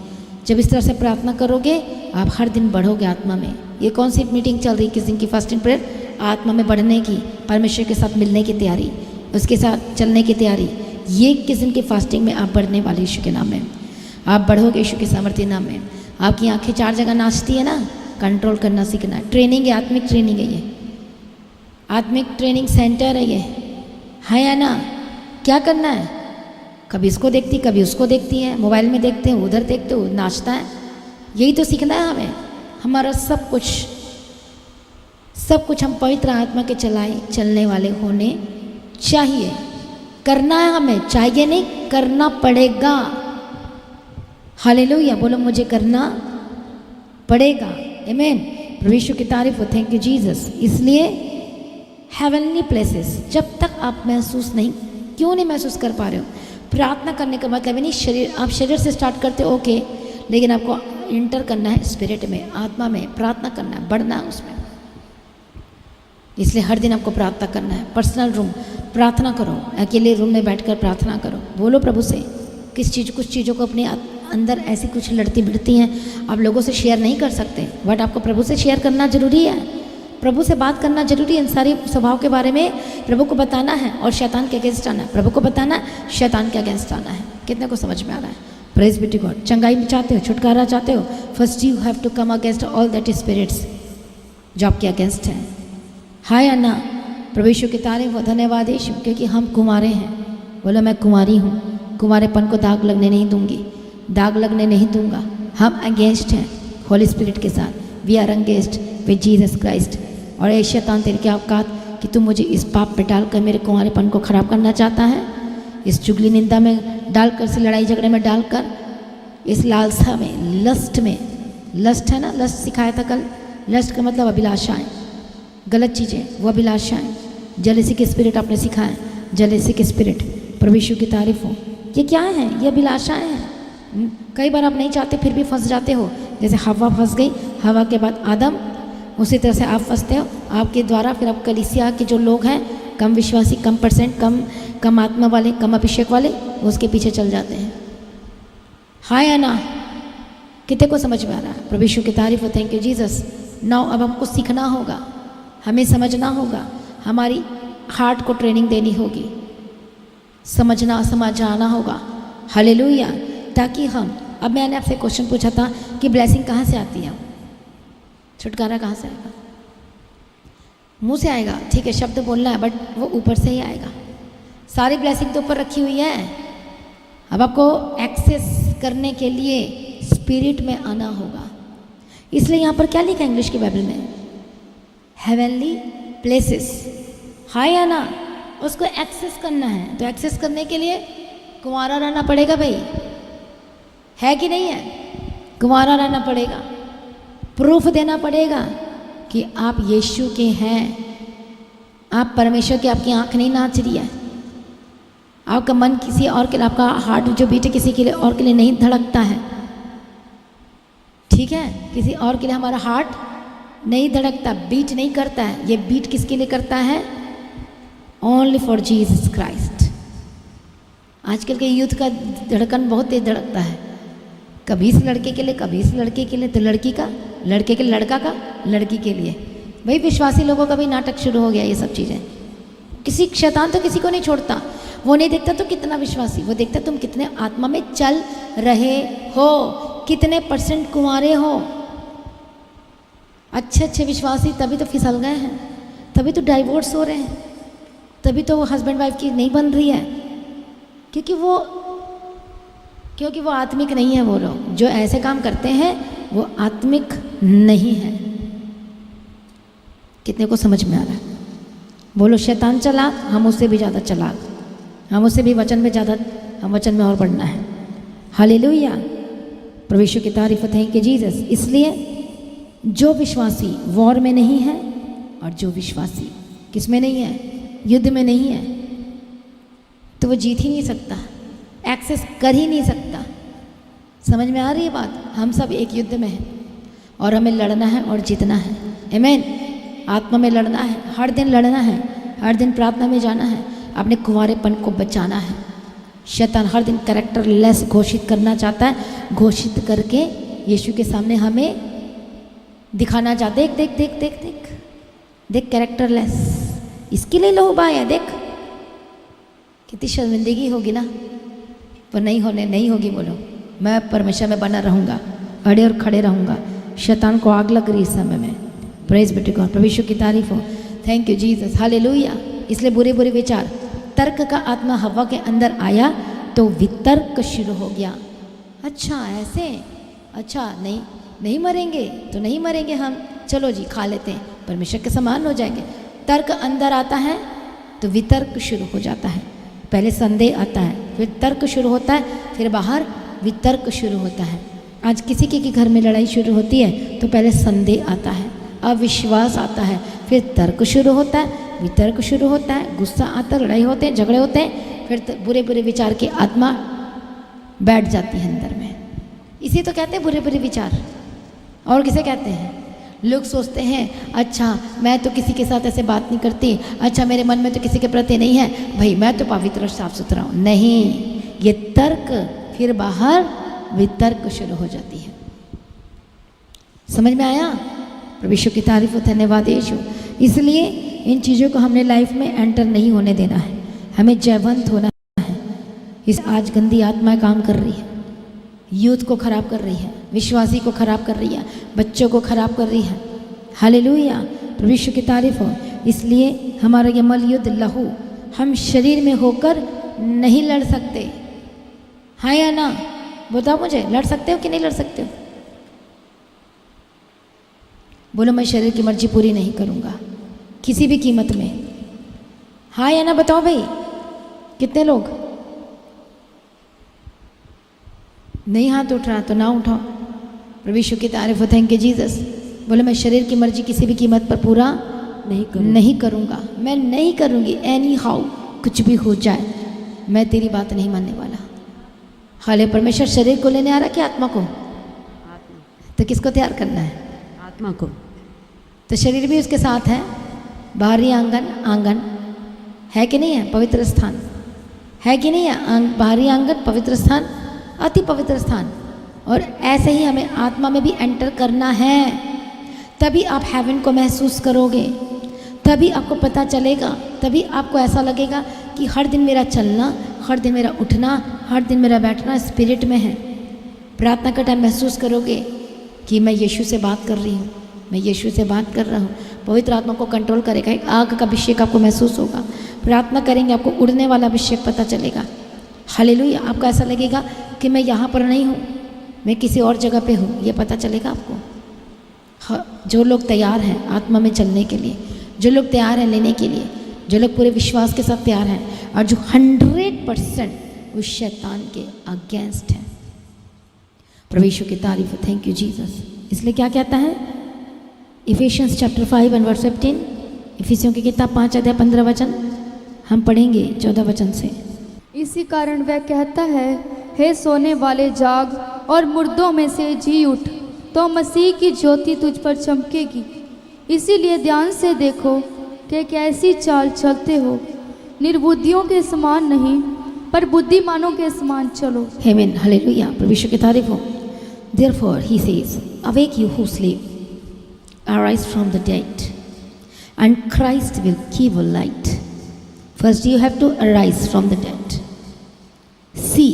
जब इस तरह से प्रार्थना करोगे आप हर दिन बढ़ोगे आत्मा में। ये कौन सी मीटिंग चल रही, किस दिन की फास्टिंग प्रेयर? आत्मा में बढ़ने की, परमेश्वर के साथ मिलने की तैयारी, उसके साथ चलने की तैयारी। ये किस दिन की फास्टिंग में आप बढ़ने वाले यीशु के नाम में। आप बढ़ोगे यीशु के सामर्थ्य नाम में। आपकी आंखें 4 जगह नाचती है ना, कंट्रोल करना सीखना है। ट्रेनिंग है, आत्मिक ट्रेनिंग है, ये आत्मिक ट्रेनिंग सेंटर है ये, है या ना? क्या करना है? कभी इसको देखती, कभी उसको देखती है, मोबाइल में देखते हैं, उधर देखते हो, नाचता है। यही तो सीखना है हमें। हमारा सब कुछ हम पवित्र आत्मा के चलने वाले होने चाहिए। करना है हमें, चाहिए नहीं, करना पड़ेगा। हालेलुया, बोलो मुझे करना पड़ेगा। आमीन। प्रभु यीशु की तारीफ हो, थैंक यू जीसस। इसलिए हेवनली प्लेसेस जब तक आप महसूस नहीं, क्यों नहीं महसूस कर पा रहे हो? प्रार्थना करने का मतलब नहीं शरीर, आप शरीर से स्टार्ट करते हो ओके, लेकिन आपको इंटर करना है स्पिरिट में, आत्मा में, प्रार्थना करना है, बढ़ना है उसमें। इसलिए हर दिन आपको प्रार्थना करना है। पर्सनल रूम प्रार्थना करो, अकेले रूम में बैठकर प्रार्थना करो, बोलो प्रभु से। कुछ चीज़ों को अपने अंदर ऐसी कुछ लड़ती भिड़ती हैं, आप लोगों से शेयर नहीं कर सकते, बट आपको प्रभु से शेयर करना जरूरी है। प्रभु से बात करना जरूरी है। इन सारी स्वभाव के बारे में प्रभु को बताना है और शैतान के अगेंस्ट आना है। प्रभु को बताना है, शैतान के अगेंस्ट आना है। कितने को समझ में आ रहा है? Praise be to God. चंगाई में चाहते हो, छुटकारा चाहते हो, first you have to come against all that spirits जो आपके अगेंस्ट हैं। हाय अन्ना, प्रभु यीशु की तारीफ हो, धन्यवाद यीशु, क्योंकि हम कुमारे हैं। बोलो मैं कुमारी हूँ, कुमारेपन को दाग लगने नहीं दूंगी, दाग लगने नहीं दूंगा। हम अगेंस्ट हैं होली स्पिरिट के साथ। We are against with Jesus Christ. और ये शैतान तेरे क्या औकात कि तू मुझे इस पाप पे डालकर मेरे कुमारेपन को खराब करना चाहता है, इस चुगली निंदा में डालकर, इस लड़ाई झगड़े में डालकर, इस लालसा में, लस्ट में। लस्ट है ना, लस्ट सिखाया था कल। लस्ट का मतलब अभिलाषाएं, गलत चीज़ें, वो अभिलाषाएं। जेलसी के स्पिरिट आपने सिखाया, जेलसी के स्पिरिट। प्रभु यीशु की तारीफ हो। ये क्या है? ये अभिलाषाएं हैं। कई बार आप नहीं चाहते फिर भी फंस जाते हो। जैसे हवा फंस गई, हवा के बाद आदम, उसी तरह से आप फंसते हो। आपके द्वारा फिर आप कलीसिया के जो लोग हैं, कम विश्वासी, कम परसेंट, कम आत्मा वाले, कम अभिषेक वाले, उसके पीछे चल जाते हैं। हाय या ना? कितने को समझ में आ रहा है? प्रभु यीशु की तारीफ हो, थैंक यू जीसस। नाउ अब हमको सीखना होगा, हमें समझना होगा, हमारी हार्ट को ट्रेनिंग देनी होगी, समझ आना होगा। हालेलुया। ताकि हम, अब मैंने आपसे क्वेश्चन पूछा था कि ब्लेसिंग कहाँ से आती है, छुटकारा कहाँ से आएगा? मुंह से आएगा, ठीक है, शब्द बोलना है, बट वो ऊपर से ही आएगा। सारी ब्लेसिंग तो ऊपर रखी हुई है। अब आपको एक्सेस करने के लिए स्पिरिट में आना होगा। इसलिए यहाँ पर क्या लिखा है इंग्लिश की बाइबल में? Heavenly places. हाय या ना? उसको एक्सेस करना है, तो एक्सेस करने के लिए कुंवारा रहना पड़ेगा भाई। है कि नहीं है? कुंवारा रहना पड़ेगा, प्रूफ देना पड़ेगा कि आप यीशु के हैं, आप परमेश्वर की, आपकी आंख नहीं नाच रही है, आपका मन किसी और के लिए, आपका हार्ट जो बीट है किसी के लिए और के लिए नहीं धड़कता है, ठीक है? किसी और के लिए हमारा हार्ट नहीं धड़कता, बीट नहीं करता है। ये बीट किसके लिए करता है? Only for Jesus Christ. आजकल के यूथ का धड़कन बहुत तेज धड़कता है, कभी इस लड़के के लिए, कभी इस लड़के के लिए, तो लड़की का, लड़के के लड़का का, लड़की के लिए। भाई विश्वासी लोगों का भी नाटक शुरू हो गया ये सब चीज़ें। किसी शैतान तो किसी को नहीं छोड़ता, वो नहीं देखता तो कितना विश्वासी, वो देखता तुम कितने आत्मा में चल रहे हो, कितने % कुंवारे हो। अच्छे अच्छे विश्वासी तभी तो फिसल गए हैं, तभी तो डाइवोर्स हो रहे हैं, तभी तो वो हस्बैंड वाइफ की नहीं बन रही है, क्योंकि वो आत्मिक नहीं है। वो लोग जो ऐसे काम करते हैं वो आत्मिक नहीं है। कितने को समझ में आ रहा है? बोलो शैतान चालाक, हम उससे भी ज़्यादा चालाक, हम उससे भी वचन में ज़्यादा, हम वचन में और बढ़ना है। हालेलुया, प्रभु यीशु की तारीफ है, थैंक यू जीसस। इसलिए जो विश्वासी वॉर में नहीं है और जो विश्वासी किस में नहीं है, युद्ध में नहीं है, तो वो जीत ही नहीं सकता, एक्सेस कर ही नहीं सकता। समझ में आ रही है बात? हम सब एक युद्ध में हैं और हमें लड़ना है और जीतना है। आमीन। आत्मा में लड़ना है, हर दिन लड़ना है, हर दिन प्रार्थना में जाना है, अपने कुंवारेपन को बचाना है। शैतान हर दिन कैरेक्टर लेस घोषित करना चाहता है, घोषित करके यीशु के सामने हमें दिखाना चाहता, देख देख देख देख देख देख कैरेक्टर लेस, इसके लिए लोग आए हैं, देख कितनी शर्मिंदगी होगी ना, पर नहीं होगी। बोलो मैं परमेश्वर में बना रहूँगा, अड़े और खड़े रहूँगा। शैतान को आग लग रही इस समय में। प्रेज बी टू गॉड, प्रभु यीशु की तारीफ हो, थैंक यू जीसस, हालेलुया। इसलिए बुरे बुरे विचार, तर्क का आत्मा हवा के अंदर आया तो वितर्क शुरू हो गया। अच्छा ऐसे, अच्छा नहीं मरेंगे तो नहीं मरेंगे हम, चलो जी खा लेते हैं, परमेश्वर के समान हो जाएंगे। तर्क अंदर आता है तो वितर्क शुरू हो जाता है। पहले संदेह आता है, फिर तर्क शुरू होता है, फिर बाहर वितर्क शुरू होता है। आज किसी के घर में लड़ाई शुरू होती है तो पहले संदेह आता है, अविश्वास आता है, फिर तर्क शुरू होता है, वितर्क शुरू होता है, गुस्सा आता है, लड़ाई होते हैं, झगड़े होते हैं, फिर बुरे बुरे विचार की आत्मा बैठ जाती है अंदर में। इसी तो कहते हैं बुरे बुरे विचार। और किसे कहते हैं? लोग सोचते हैं अच्छा मैं तो किसी के साथ ऐसे बात नहीं करती, अच्छा मेरे मन में तो किसी के प्रति नहीं है, भाई मैं तो पवित्र और साफ सुथरा हूँ। नहीं, ये तर्क फिर बाहर वितर्क शुरू हो जाती है। समझ में आया? प्रभु यीशु की तारीफ हो, धन्यवाद यीशु। इसलिए इन चीज़ों को हमने लाइफ में एंटर नहीं होने देना है, हमें जयवंत होना है। इस आज गंदी आत्माएं काम कर रही है, यूथ को खराब कर रही है, विश्वासी को खराब कर रही है, बच्चों को खराब कर रही है। हालेलुया, प्रभु यीशु की तारीफ हो। इसलिए हमारा ये मल युद्ध लहू हम शरीर में होकर नहीं लड़ सकते। हाँ या ना? बताओ मुझे, लड़ सकते हो कि नहीं लड़ सकते हो? बोलो मैं शरीर की मर्जी पूरी नहीं करूँगा किसी भी कीमत में। हाँ या ना बताओ भाई, कितने लोग नहीं हाथ उठ रहा तो ना उठाओ। प्रभु यीशु की तारीफ हो, थैंक यू जीसस। बोले मैं शरीर की मर्जी किसी भी कीमत पर पूरा नहीं करूँगा, मैं नहीं करूँगी, एनी हाउ, कुछ भी हो जाए मैं तेरी बात नहीं मानने वाला। हाले परमेश्वर शरीर को लेने आ रहा कि आत्मा को? तो किसको तैयार करना है? आत्मा को। तो शरीर भी उसके साथ है, बाहरी आंगन है कि नहीं है? पवित्र स्थान है कि नहीं है? बाहरी आंगन पवित्र स्थान, अति पवित्र स्थान। और ऐसे ही हमें आत्मा में भी एंटर करना है, तभी आप हेवन को महसूस करोगे, तभी आपको पता चलेगा, तभी आपको ऐसा लगेगा कि हर दिन मेरा चलना, हर दिन मेरा उठना, हर दिन मेरा बैठना स्पिरिट में है। प्रार्थना का टाइम महसूस करोगे कि मैं यीशु से बात कर रही हूँ, मैं यीशु से बात कर रहा हूँ। पवित्र आत्मा को कंट्रोल करेगा, एक आग का अभिषेक आपको महसूस होगा। प्रार्थना करेंगे आपको उड़ने वाला अभिषेक पता चलेगा। हालेलुया, आपको ऐसा लगेगा कि मैं यहाँ पर नहीं हूँ, मैं किसी और जगह पे हूँ, ये पता चलेगा आपको। जो लोग तैयार हैं आत्मा में चलने के लिए, जो लोग तैयार हैं लेने के लिए, जो लोग पूरे विश्वास के साथ तैयार हैं, और जो 100% उस शैतान के अगेंस्ट हैं, प्रभु यीशु की तारीफ है। Thank you Jesus. इसलिए क्या कहता है इफिशियंस चैप्टर 5 एंड वर्स 15, इफिसियों की किताब 5 अध्याय 15 वचन हम पढ़ेंगे 14 वचन से। इसी कारण वह कहता है, हे सोने वाले जाग और मुर्दों में से जी उठ, तो मसीह की ज्योति तुझ पर चमकेगी। इसीलिए ध्यान से देखो कि कैसी चाल चलते हो, निर्बुद्धियों के समान नहीं पर बुद्धिमानों के समान चलो। आमीन, हालेलुया, प्रभु यीशु की तारीफ हो। Therefore he says, awake you who sleep, arise from the dead, and Christ will give you light. First you have to arise from the dead. See,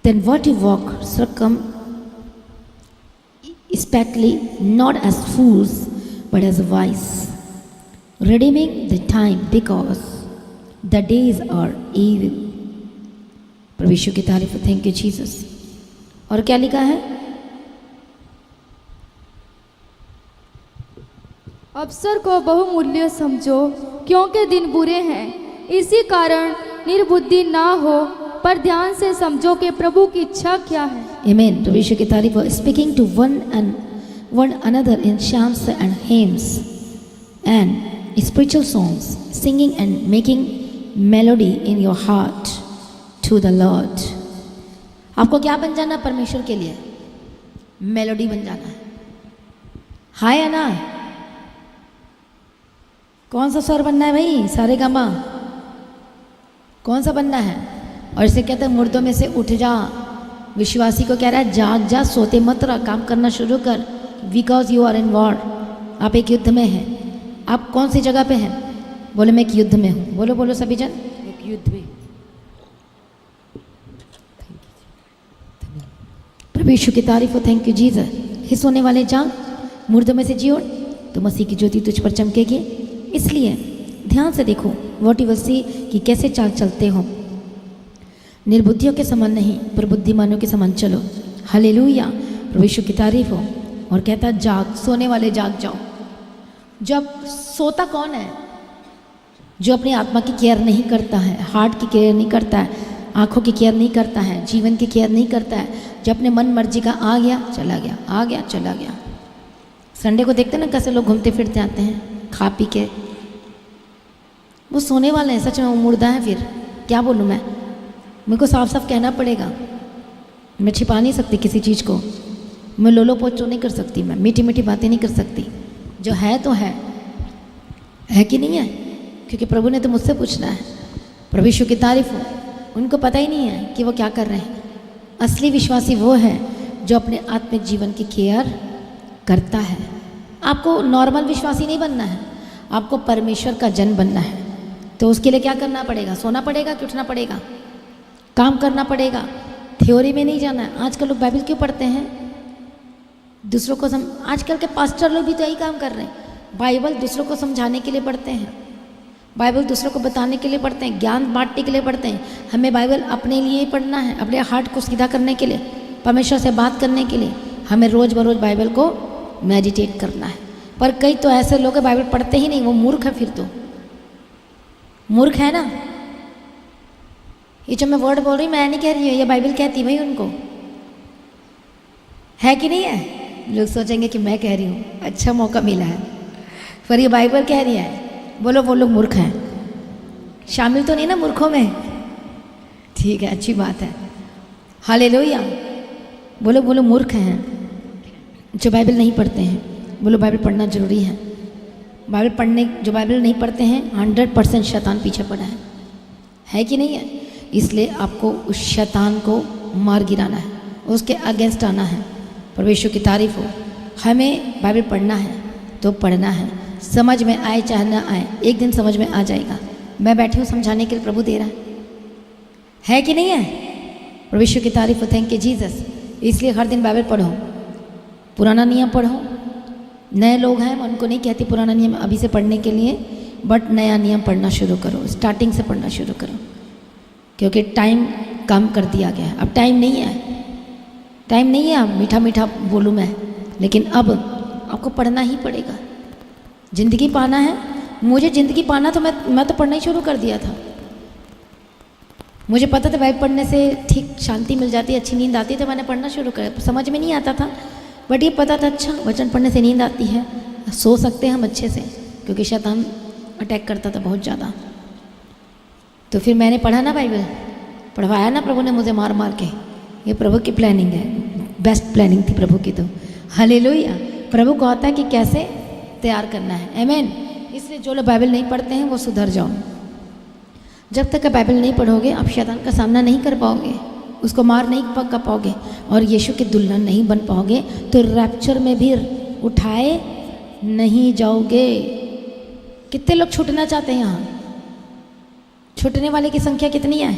then what you walk circumspectly, not as fools, but as wise, redeeming the time because the days are evil. प्रभु यीशु की तारीफ है। Thank you Jesus. और क्या लिखा है? अवसर को बहुमूल्य समझो, क्योंकि दिन बुरे हैं। इसी कारण निर्बुद्धि ना हो, पर ध्यान से समझो कि प्रभु की इच्छा क्या है। आमीन, प्रभु यीशु की तारीफ हो। Speaking to one another in psalms and hymns and spiritual songs, singing and making melody in your heart to the Lord. आपको क्या बन जाना परमेश्वर के लिए? मेलोडी बन जाना है। हाँ या ना? कौन सा स्वर बनना है भाई? सारे गामा कौन सा बनना है? और इसे कहते हैं मुर्दों में से उठ जा। विश्वासी को कह रहा है जाग जा, सोते मत रह, काम करना शुरू कर। Because you are in war, आप एक युद्ध में हैं। आप कौन सी जगह पे हैं? बोले मैं एक युद्ध में हूँ। बोलो बोलो सभी जन, एक युद्ध में। प्रभु यीशु की तारीफ हो। Thank you Jesus. हे सोने वाले जाग, मुर्दों में से जी उठ, तो मसीह की ज्योति तुझ पर चमकेगी। इसलिए ध्यान से देखो व्हाट यू विल सी, कि कैसे चाल चलते हो। निर्बुद्धियों के समान नहीं पर बुद्धिमानों के समान चलो। हालेलुया, प्रभु यीशु की तारीफ हो। और कहता जाग, सोने वाले जाग जाओ। जब सोता कौन है? जो अपनी आत्मा की केयर नहीं करता है, हार्ट की केयर नहीं करता है, आंखों की केयर नहीं करता है, जीवन की केयर नहीं करता है। जो अपने मन मर्जी का आ गया चला गया, आ गया चला गया। संडे को देखते ना कैसे लोग घूमते फिरते आते हैं खा पी के। वो सोने वाले हैं, सच में वो मुर्दा है। फिर क्या बोलूँ मैं? मेरे को साफ साफ कहना पड़ेगा। मैं छिपा नहीं सकती किसी चीज़ को। मैं लोलो पोचो नहीं कर सकती, मैं मीठी मीठी बातें नहीं कर सकती। जो है तो है कि नहीं है? क्योंकि प्रभु ने तो मुझसे पूछना है। प्रभु यीशु की तारीफ हो। उनको पता ही नहीं है कि वो क्या कर रहे हैं। असली विश्वासी वो है जो अपने आत्मिक जीवन की केयर करता है। आपको नॉर्मल विश्वासी नहीं बनना है, आपको परमेश्वर का जन बनना है। तो उसके लिए क्या करना पड़ेगा? सोना पड़ेगा कि उठना पड़ेगा? काम करना पड़ेगा। थ्योरी में नहीं जाना है। आजकल लोग बाइबल क्यों पढ़ते हैं? दूसरों को आजकल के पास्टर लोग भी तो यही काम कर रहे हैं। बाइबल दूसरों को समझाने के लिए पढ़ते हैं, बाइबल दूसरों को बताने के लिए पढ़ते हैं, ज्ञान बांटने के लिए पढ़ते हैं। हमें बाइबल अपने लिए ही पढ़ना है, अपने हार्ट को सीधा करने के लिए, परमेश्वर से बात करने के लिए। हमें रोज़ बरोज बाइबल को मेडिटेट करना है। पर कई तो ऐसे लोग हैं बाइबल पढ़ते ही नहीं, वो मूर्ख है। फिर तो मूर्ख है ना। ये जो मैं वर्ड बोल रही हूँ मैं नहीं कह रही हूँ, ये बाइबल कहती भाई उनको। है कि नहीं है? लोग सोचेंगे कि मैं कह रही हूँ, अच्छा मौका मिला है, पर ये बाइबल कह रही है। बोलो वो लोग मूर्ख हैं। शामिल तो नहीं ना मूर्खों में? ठीक है, अच्छी बात है। हालेलुया। बोलो बोलो मूर्ख हैं जो बाइबल नहीं पढ़ते हैं। बोलो बाइबल पढ़ना जरूरी है। बाइबल पढ़ने, जो बाइबल नहीं पढ़ते हैं 100% शैतान पीछे पड़ा है कि नहीं है? इसलिए आपको उस शैतान को मार गिराना है, उसके अगेंस्ट आना है। परमेश्वर की तारीफ हो। हमें बाइबल पढ़ना है तो पढ़ना है, समझ में आए चाहे ना आए, एक दिन समझ में आ जाएगा। मैं बैठी हूँ समझाने के लिए, प्रभु दे रहा है कि नहीं है? परमेश्वर की तारीफ हो। Thank you Jesus. इसलिए हर दिन बाइबल पढ़ो, पुराना नियम पढ़ो। नए लोग हैं, मैं उनको नहीं कहती पुराना नियम अभी से पढ़ने के लिए, बट नया नियम पढ़ना शुरू करो, स्टार्टिंग से पढ़ना शुरू करो। क्योंकि टाइम कम कर दिया गया है, अब टाइम नहीं है। टाइम नहीं है अब मीठा मीठा बोलूँ मैं, लेकिन अब आपको पढ़ना ही पड़ेगा। ज़िंदगी पाना है। मुझे ज़िंदगी पाना तो मैं तो पढ़ना ही शुरू कर दिया था। मुझे पता था बाइबल पढ़ने से ठीक शांति मिल जाती है, अच्छी नींद आती है, तो मैंने पढ़ना शुरू कर। समझ में नहीं आता था, बट ये पता था अच्छा वचन पढ़ने से नींद आती है, सो सकते हैं हम अच्छे से, क्योंकि शैतान अटैक करता था बहुत ज़्यादा। तो फिर मैंने पढ़ा ना बाइबल, पढ़वाया ना प्रभु ने मुझे मार मार के। ये प्रभु की प्लानिंग है, बेस्ट प्लानिंग थी प्रभु की। तो हालेलुया, प्रभु को आता है कि कैसे तैयार करना है। आमीन। इसलिए जो लोग बाइबल नहीं पढ़ते हैं वो सुधर जाओ। जब तक आप बाइबल नहीं पढ़ोगे आप शैतान का सामना नहीं कर पाओगे, उसको मार नहीं कर पाओगे और यीशु की दुल्हन नहीं बन पाओगे, तो रैप्चर में भी उठाए नहीं जाओगे। कितने लोग छूटना चाहते हैं यहाँ? छूटने वाले की संख्या कितनी है?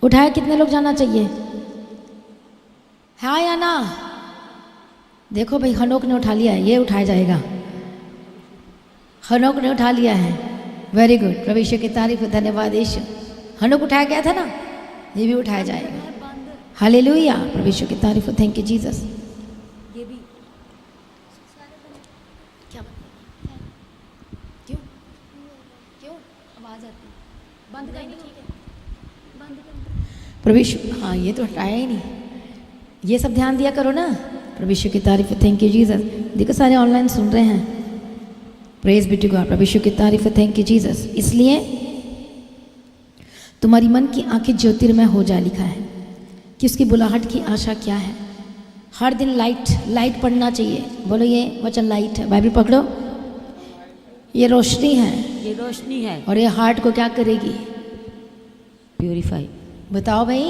उठाए कितने लोग जाना चाहिए? हाँ या ना? देखो भाई, हनोक ने उठा लिया है, ये उठाया जाएगा। हनोक ने उठा लिया है, वेरी गुड, प्रभु यीशु की तारीफ, धन्यवाद यीशु। हनोक उठाया गया था ना, ये भी उठाया जाएगा। हालेलुया, प्रभु यीशु की तारीफ, थैंक यू जीसस। ये भी क्या क्यों क्यों आवाज आती है? बंद करनी, ठीक है, बंद कर। प्रभु यीशु, हाँ ये तो हटाया ही नहीं, ये सब ध्यान दिया करो ना। प्रभु यीशु की तारीफ, थैंक यू जीसस। देखो सारे ऑनलाइन सुन रहे हैं, प्रेज बी टू गॉड, प्रभु यीशु की तारीफ, थैंक यू जीसस। इसलिए तुम्हारी मन की आंखें ज्योतिर्मय हो जाए, लिखा है कि उसकी बुलाहट की आशा क्या है। हर दिन लाइट पढ़ना चाहिए। बोलो ये वचन लाइट है, बाइबल पकड़ो, ये रोशनी है, ये रोशनी है और ये हार्ट को क्या करेगी? प्यूरिफाई, बताओ भाई,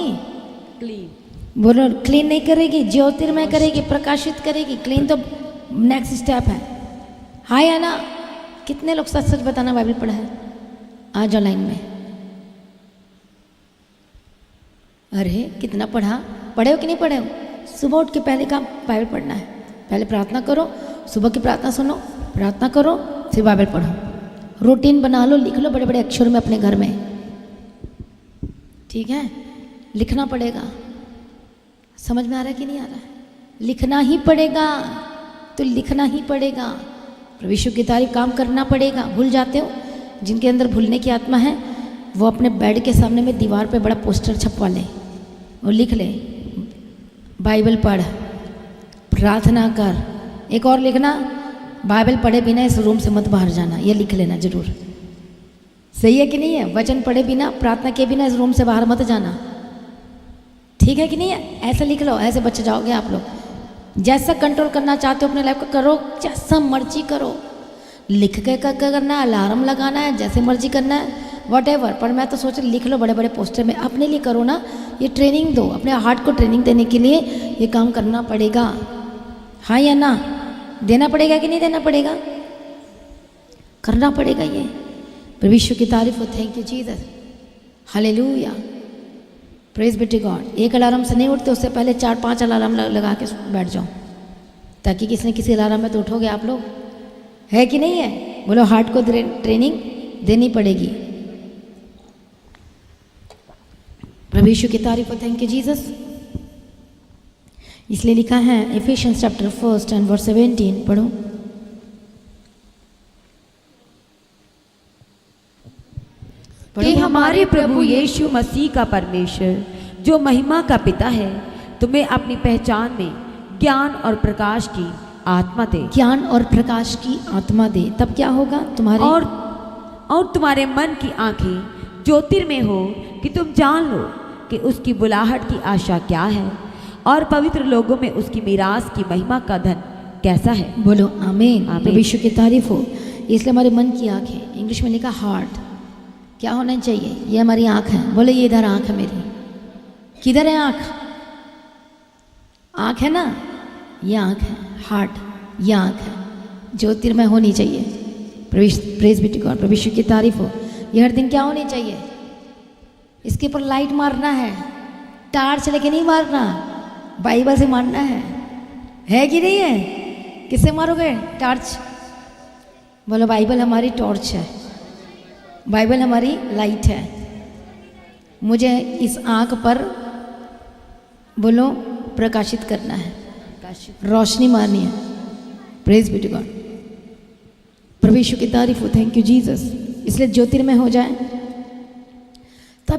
क्लीन। बोलो क्लीन नहीं करेगी, ज्योतिर्मय करेगी, प्रकाशित करेगी। क्लीन तो नेक्स्ट स्टेप है। हाँ या ना? कितने लोग सच सच बताना बाइबल पढ़ा है? आ जाओ लाइन में। अरे कितना पढ़ा, पढ़े हो कि नहीं पढ़े हो? सुबह उठ के पहले काम बाइबल पढ़ना है। पहले प्रार्थना करो, सुबह की प्रार्थना सुनो, प्रार्थना करो, फिर बाइबल पढ़ो। रूटीन बना लो, लिख लो बड़े बड़े अक्षर में अपने घर में, ठीक है? लिखना पड़ेगा। समझ में आ रहा है कि नहीं आ रहा है? लिखना ही पड़ेगा, तो लिखना ही पड़ेगा। प्रभु यीशु की तारीफ, काम करना पड़ेगा। भूल जाते हो? जिनके अंदर भूलने की आत्मा है वो अपने बेड के सामने में दीवार पे बड़ा पोस्टर छपवा ले और लिख ले, बाइबल पढ़, प्रार्थना कर। एक और लिखना, बाइबल पढ़े बिना इस रूम से मत बाहर जाना। ये लिख लेना जरूर। सही है कि नहीं है? वचन पढ़े बिना, प्रार्थना के बिना इस रूम से बाहर मत जाना। ठीक है कि नहीं है? ऐसा लिख लो, ऐसे बच जाओगे आप लोग। जैसा कंट्रोल करना चाहते हो अपने लाइफ को करो, जैसा मर्जी करो। लिख के करना है, अलार्म लगाना है, जैसे मर्जी करना है, वॉटेवर। पर मैं तो सोच रही लिख लो बड़े बड़े पोस्टर में, अपने लिए करो ना। ये ट्रेनिंग दो, अपने हार्ट को ट्रेनिंग देने के लिए ये काम करना पड़ेगा। हाँ या ना? देना पड़ेगा कि नहीं देना पड़ेगा? करना पड़ेगा ये। प्रभु यीशु की तारीफ हो, thank you Jesus, hallelujah, praise be to God. एक अलार्म से नहीं उठते, उससे पहले 4-5 अलार्म लगा के बैठ जाओ, ताकि किसी न किसी अलार्म में तो उठोगे आप लोग। है कि नहीं है? बोलो, हार्ट को ट्रेनिंग देनी पड़ेगी। प्रभु यीशु की तारीफ हो, थैंक यू जीसस। इसलिए लिखा है एफिशियंस चैप्टर 1 एंड वर्स 17, पढ़ो। कि हमारे प्रभु यीशु मसीह का परमेश्वर जो महिमा का पिता है तुम्हें अपनी पहचान में ज्ञान और प्रकाश की आत्मा दे। ज्ञान और प्रकाश की आत्मा दे, तब क्या होगा? तुम्हारे और तुम्हारे मन की आंखें ज्योतिर्मय हो कि तुम जान लो कि उसकी बुलाहट की आशा क्या है और पवित्र लोगों में उसकी मीरास की महिमा का धन कैसा है। बोलो आमीन। आमीन। प्रभु यीशु की तारीफ हो। इसलिए हमारे मन की आंखें, इंग्लिश में लिखा हार्ट, क्या होना चाहिए? ये हमारी आंख है। बोले ये इधर आंख है मेरी। किधर है आंख? आंख है ना, ये आंख है, हार्ट, ये आंख है, ज्योतिर्मय होनी चाहिए। प्रेज बी टू गॉड, प्रभु यीशु की तारीफ हो। ये हर दिन क्या होनी चाहिए? इसके ऊपर लाइट मारना है, टार्च लेके नहीं मारना, बाइबल से मारना है कि नहीं है? किससे मारोगे टार्च? बोलो बाइबल हमारी टॉर्च है, बाइबल हमारी लाइट है। मुझे इस आंख पर बोलो प्रकाशित करना है, रोशनी मारनी है। प्रेज बी टू गॉड, प्रभु यीशु की तारीफ हो, थैंक यू जीसस। इसलिए ज्योतिर्मय हो जाए, तब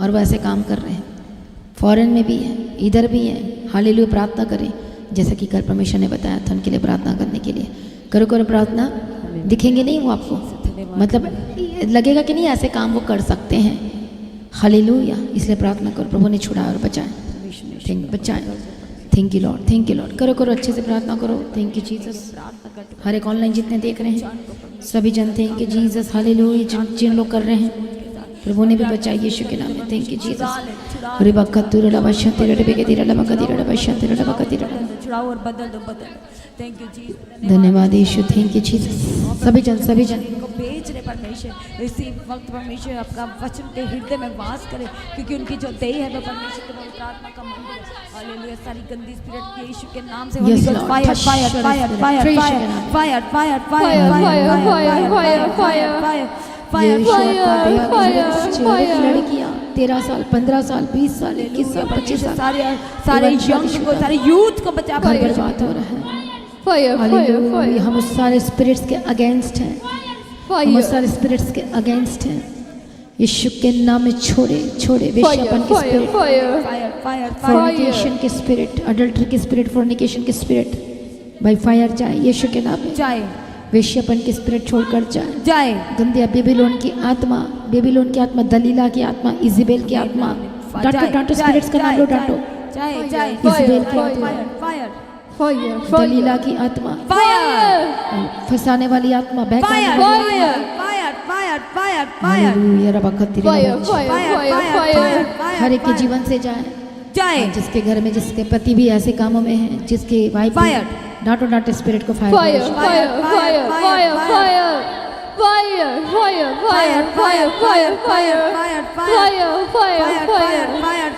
और वो ऐसे काम कर रहे हैं, फॉरेन में भी है, इधर भी है। हालेलुया, प्रार्थना करें जैसा कि कल परमेश्वर ने बताया था उनके लिए प्रार्थना करने के लिए। करो करो प्रार्थना, दिखेंगे नहीं वो आपको, मतलब लगेगा कि नहीं ऐसे काम वो कर सकते हैं। हालेलुया, इसलिए प्रार्थना करो प्रभु ने छुड़ाया और बचाए, बचाए। Thank you Lord, thank you Lord. करो करो अच्छे से प्रार्थना करो। Thank you Jesus. हर एक ऑनलाइन जितने देख रहे हैं सभी जन थैंक यू जीसस। हालेलुया, जिन लोग कर रहे हैं प्रभु ने भी बचाई यीशु के नाम में। Thank you Jesus. छुड़ाओ और बदल दो, बदल दो। थैंक यू जीसस, धन्यवाद यीशु, थैंक यू जीसस। सभी जन को भेज रहे परमेश्वर, इसी वक्त परमेश्वर आपका वचन के हृदय में वास करे, क्योंकि उनकी जो देह है वो परमेश्वर के पवित्र आत्मा का मंदिर है। हालेलुया, सारी गंदी स्पिरिट के यीशु के नाम से Yes, Lord. Fire Touch fire your fire spirit. Fire Fresh fire again. Fire fire Fire, fire, fire, fire, fire. Fire लड़कियां 13 साल 15 साल 20 साल 21 साल 25 साल सारे यंग को, सारे यूथ को बचा घर बर्बाद हो रहा है। Fire, fire, hallelujah, fire. हम उस सारे स्पिरिट्स के अगेंस्ट हैं, हम उस सारे स्पिरिट्स के अगेंस्ट हैं। यीशु के नाम में छोड़े छोड़े वेश्यापन के स्पिरिट, फायर फायर फोर्निकेशन के स्पिरिट, अडल्ट्री के स्पिरिट, फोर्निकेशन के स्पिरिट बाय फायर जाए यीशु के नाम में। जाए वेश्यापन की स्पिरिट छोड़कर जाए, जाए गंदे बेबीलोन की आत्मा, बेबीलोन की आत्मा, दलीला की आत्मा, इजेबेल की आत्मा, डांटो डांटो स्पिरिट्स का नाम लो, डांटो। जाए जाए इजेबेल की आत्मा, फायर Fire, दलीला की आत्मा, फायर फंसाने वाली आत्मा, फायर बहकाने वाली fire fire fire fire hallelujah, रबा खत्ती fire, रबा। fire, fire, fire. हर एक के जीवन से जाए, जाए जिसके घर में जिसके पति भी ऐसे कामों में हैं, जिसके वाइफ Fire. डांटो डांटो स्पिरिट को फायर Fire, करो। fire, fire, fire, fire. Fire, fire, fire, fire, fire, fire. Fire, fire, fire.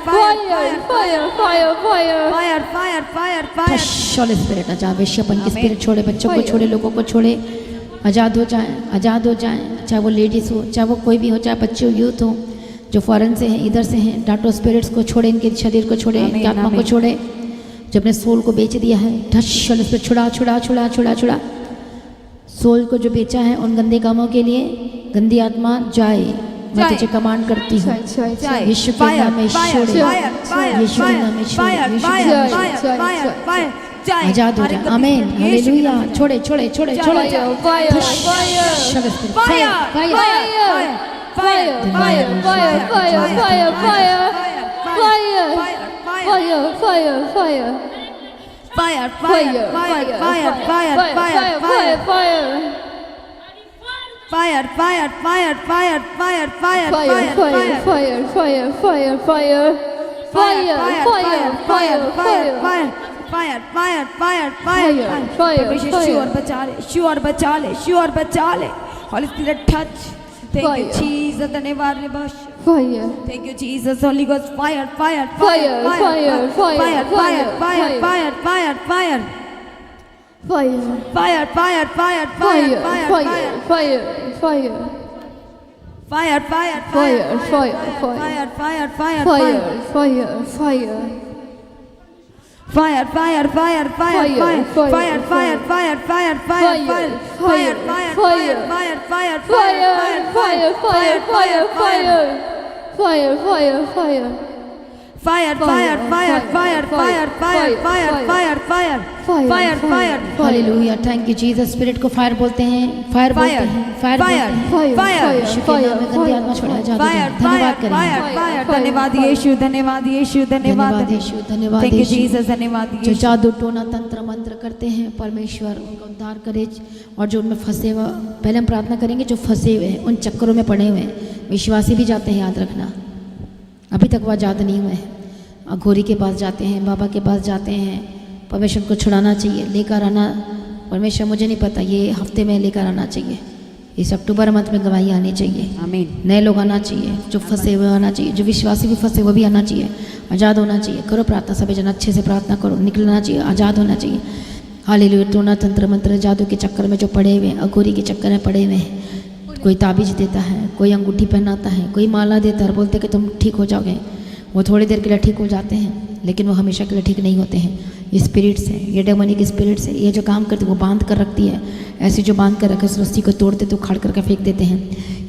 Fire, fire, fire, fire. Fire fire fire fire holy spirit आ जाए, वेश्यापन की स्पिरिट छोड़े, बच्चों को छोड़े, लोगों को छोड़े, आज़ाद हो जाएं, आज़ाद हो जाएं। चाहे वो लेडीज़ हो, चाहे वो कोई भी हो, चाहे बच्चे हो, यूथ हो, जो फॉरेन से हैं, इधर से हैं, डांटो स्पिरिट्स को छोड़े, इनके शरीर को छोड़े, इनकी आत्मा को छोड़े, जो अपने सोल को बेच दिया है, ठश होली स्पिरिट छुड़ा छुड़ा छुड़ा छुड़ा छुड़ा। सोल को जो बेचा है उन गंदे कामों के लिए, गंदी आत्मा जाए, मैं तुझे कमांड करती हूँ यीशु के नाम में छोड़े, यीशु के नाम में छोड़े, यीशु के नाम में छोड़े। आजाद हो जाए, आमीन, हालेलुया। छोड़े छोड़े छोड़े छोड़े, Fire, fire, fire, fire, fire, fire, Fire, fire, fire, fire, fire, fire. Fire, fire, fire, fire. Fire fire fire fire Fire, परमेश्वर fire. श्योर बचा ले, श्योर बचा ले, श्योर बचा ले। Holi spirit touch, thank you Fire. Jesus, धन्यवाद रे बस, Fire. Thank you Jesus. Holi ghost fire fire Fire, fire, fire, fire fire fire, fire fire. Fire fire fire Fire. Fire fire fire Fire, fire fire, fire, fire. Fire fire Fire, fire, fire fire fire Fire, fire, fire. Fire, fire, fire, fire, Fire, fire, fire, fire, fire, fire, fire, fire, fire, fire, fire, fire, fire, Fire, fire, fire, fire, fire. Fire, fire, fire. fire, fire, fire, fire, fire, fire, fire, fire, fire, fire, fire, hallelujah, thank you Jesus. Spirit को fire बोलते हैं, fire बोलते fire, हैं, fire बोलते fire, हैं। Fire, fire, यीशु के नाम में गंदी आत्मा छोड़ा जाए, fire, धन्यवाद fire, करें, fire, धन्यवाद यीशु, धन्यवाद यीशु, धन्यवाद यीशु, धन्यवाद थैंक यू यीशु। जीसस, धन्यवाद जो यीशु। जादू टोना तंत्र मंत्र करते हैं, परमेश्वर उनका उद्धार करे, और जो उनमें फंसे हुए, पहले हम प्रार्थना करेंगे जो फंसे हुए हैं, उन चक्करों में पड़े हुए हैं। विश्वासी भी जाते हैं, याद रखना, अभी तक वो आज़ाद नहीं हुए हैं। घोरी के पास जाते हैं, बाबा के पास जाते हैं, परमेश्वर को छुड़ाना चाहिए, लेकर आना। परमेश्वर मुझे नहीं पता, ये हफ्ते में लेकर आना चाहिए, इस अक्टूबर मंथ में गवाही आनी चाहिए, आमीन। नए लोग आना चाहिए, जो फंसे हुए आना चाहिए, जो विश्वासी भी फंसे वो भी आना चाहिए, आज़ाद होना चाहिए। करो प्रार्थना, सभी जन अच्छे से प्रार्थना करो, निकलना चाहिए, आज़ाद होना चाहिए। हालेलुया। टोना तंत्र मंत्र जादू के चक्कर में जो पड़े हुए हैं, अघोरी के चक्कर में पड़े हुए हैं, कोई ताबीज देता है, कोई अंगूठी पहनाता है, कोई माला देता है और बोलते कि तुम ठीक हो जाओगे। वो थोड़ी देर के लिए ठीक हो जाते हैं, लेकिन वो हमेशा के लिए ठीक नहीं होते हैं। ये स्पिरिट्स है, ये डेमोनिक स्पिरिट्स है, ये जो काम करती है वो बांध कर रखती है, ऐसी जो बांध कर रखे उस रस्सी को तोड़ते तो उखाड़ करके फेंक देते हैं।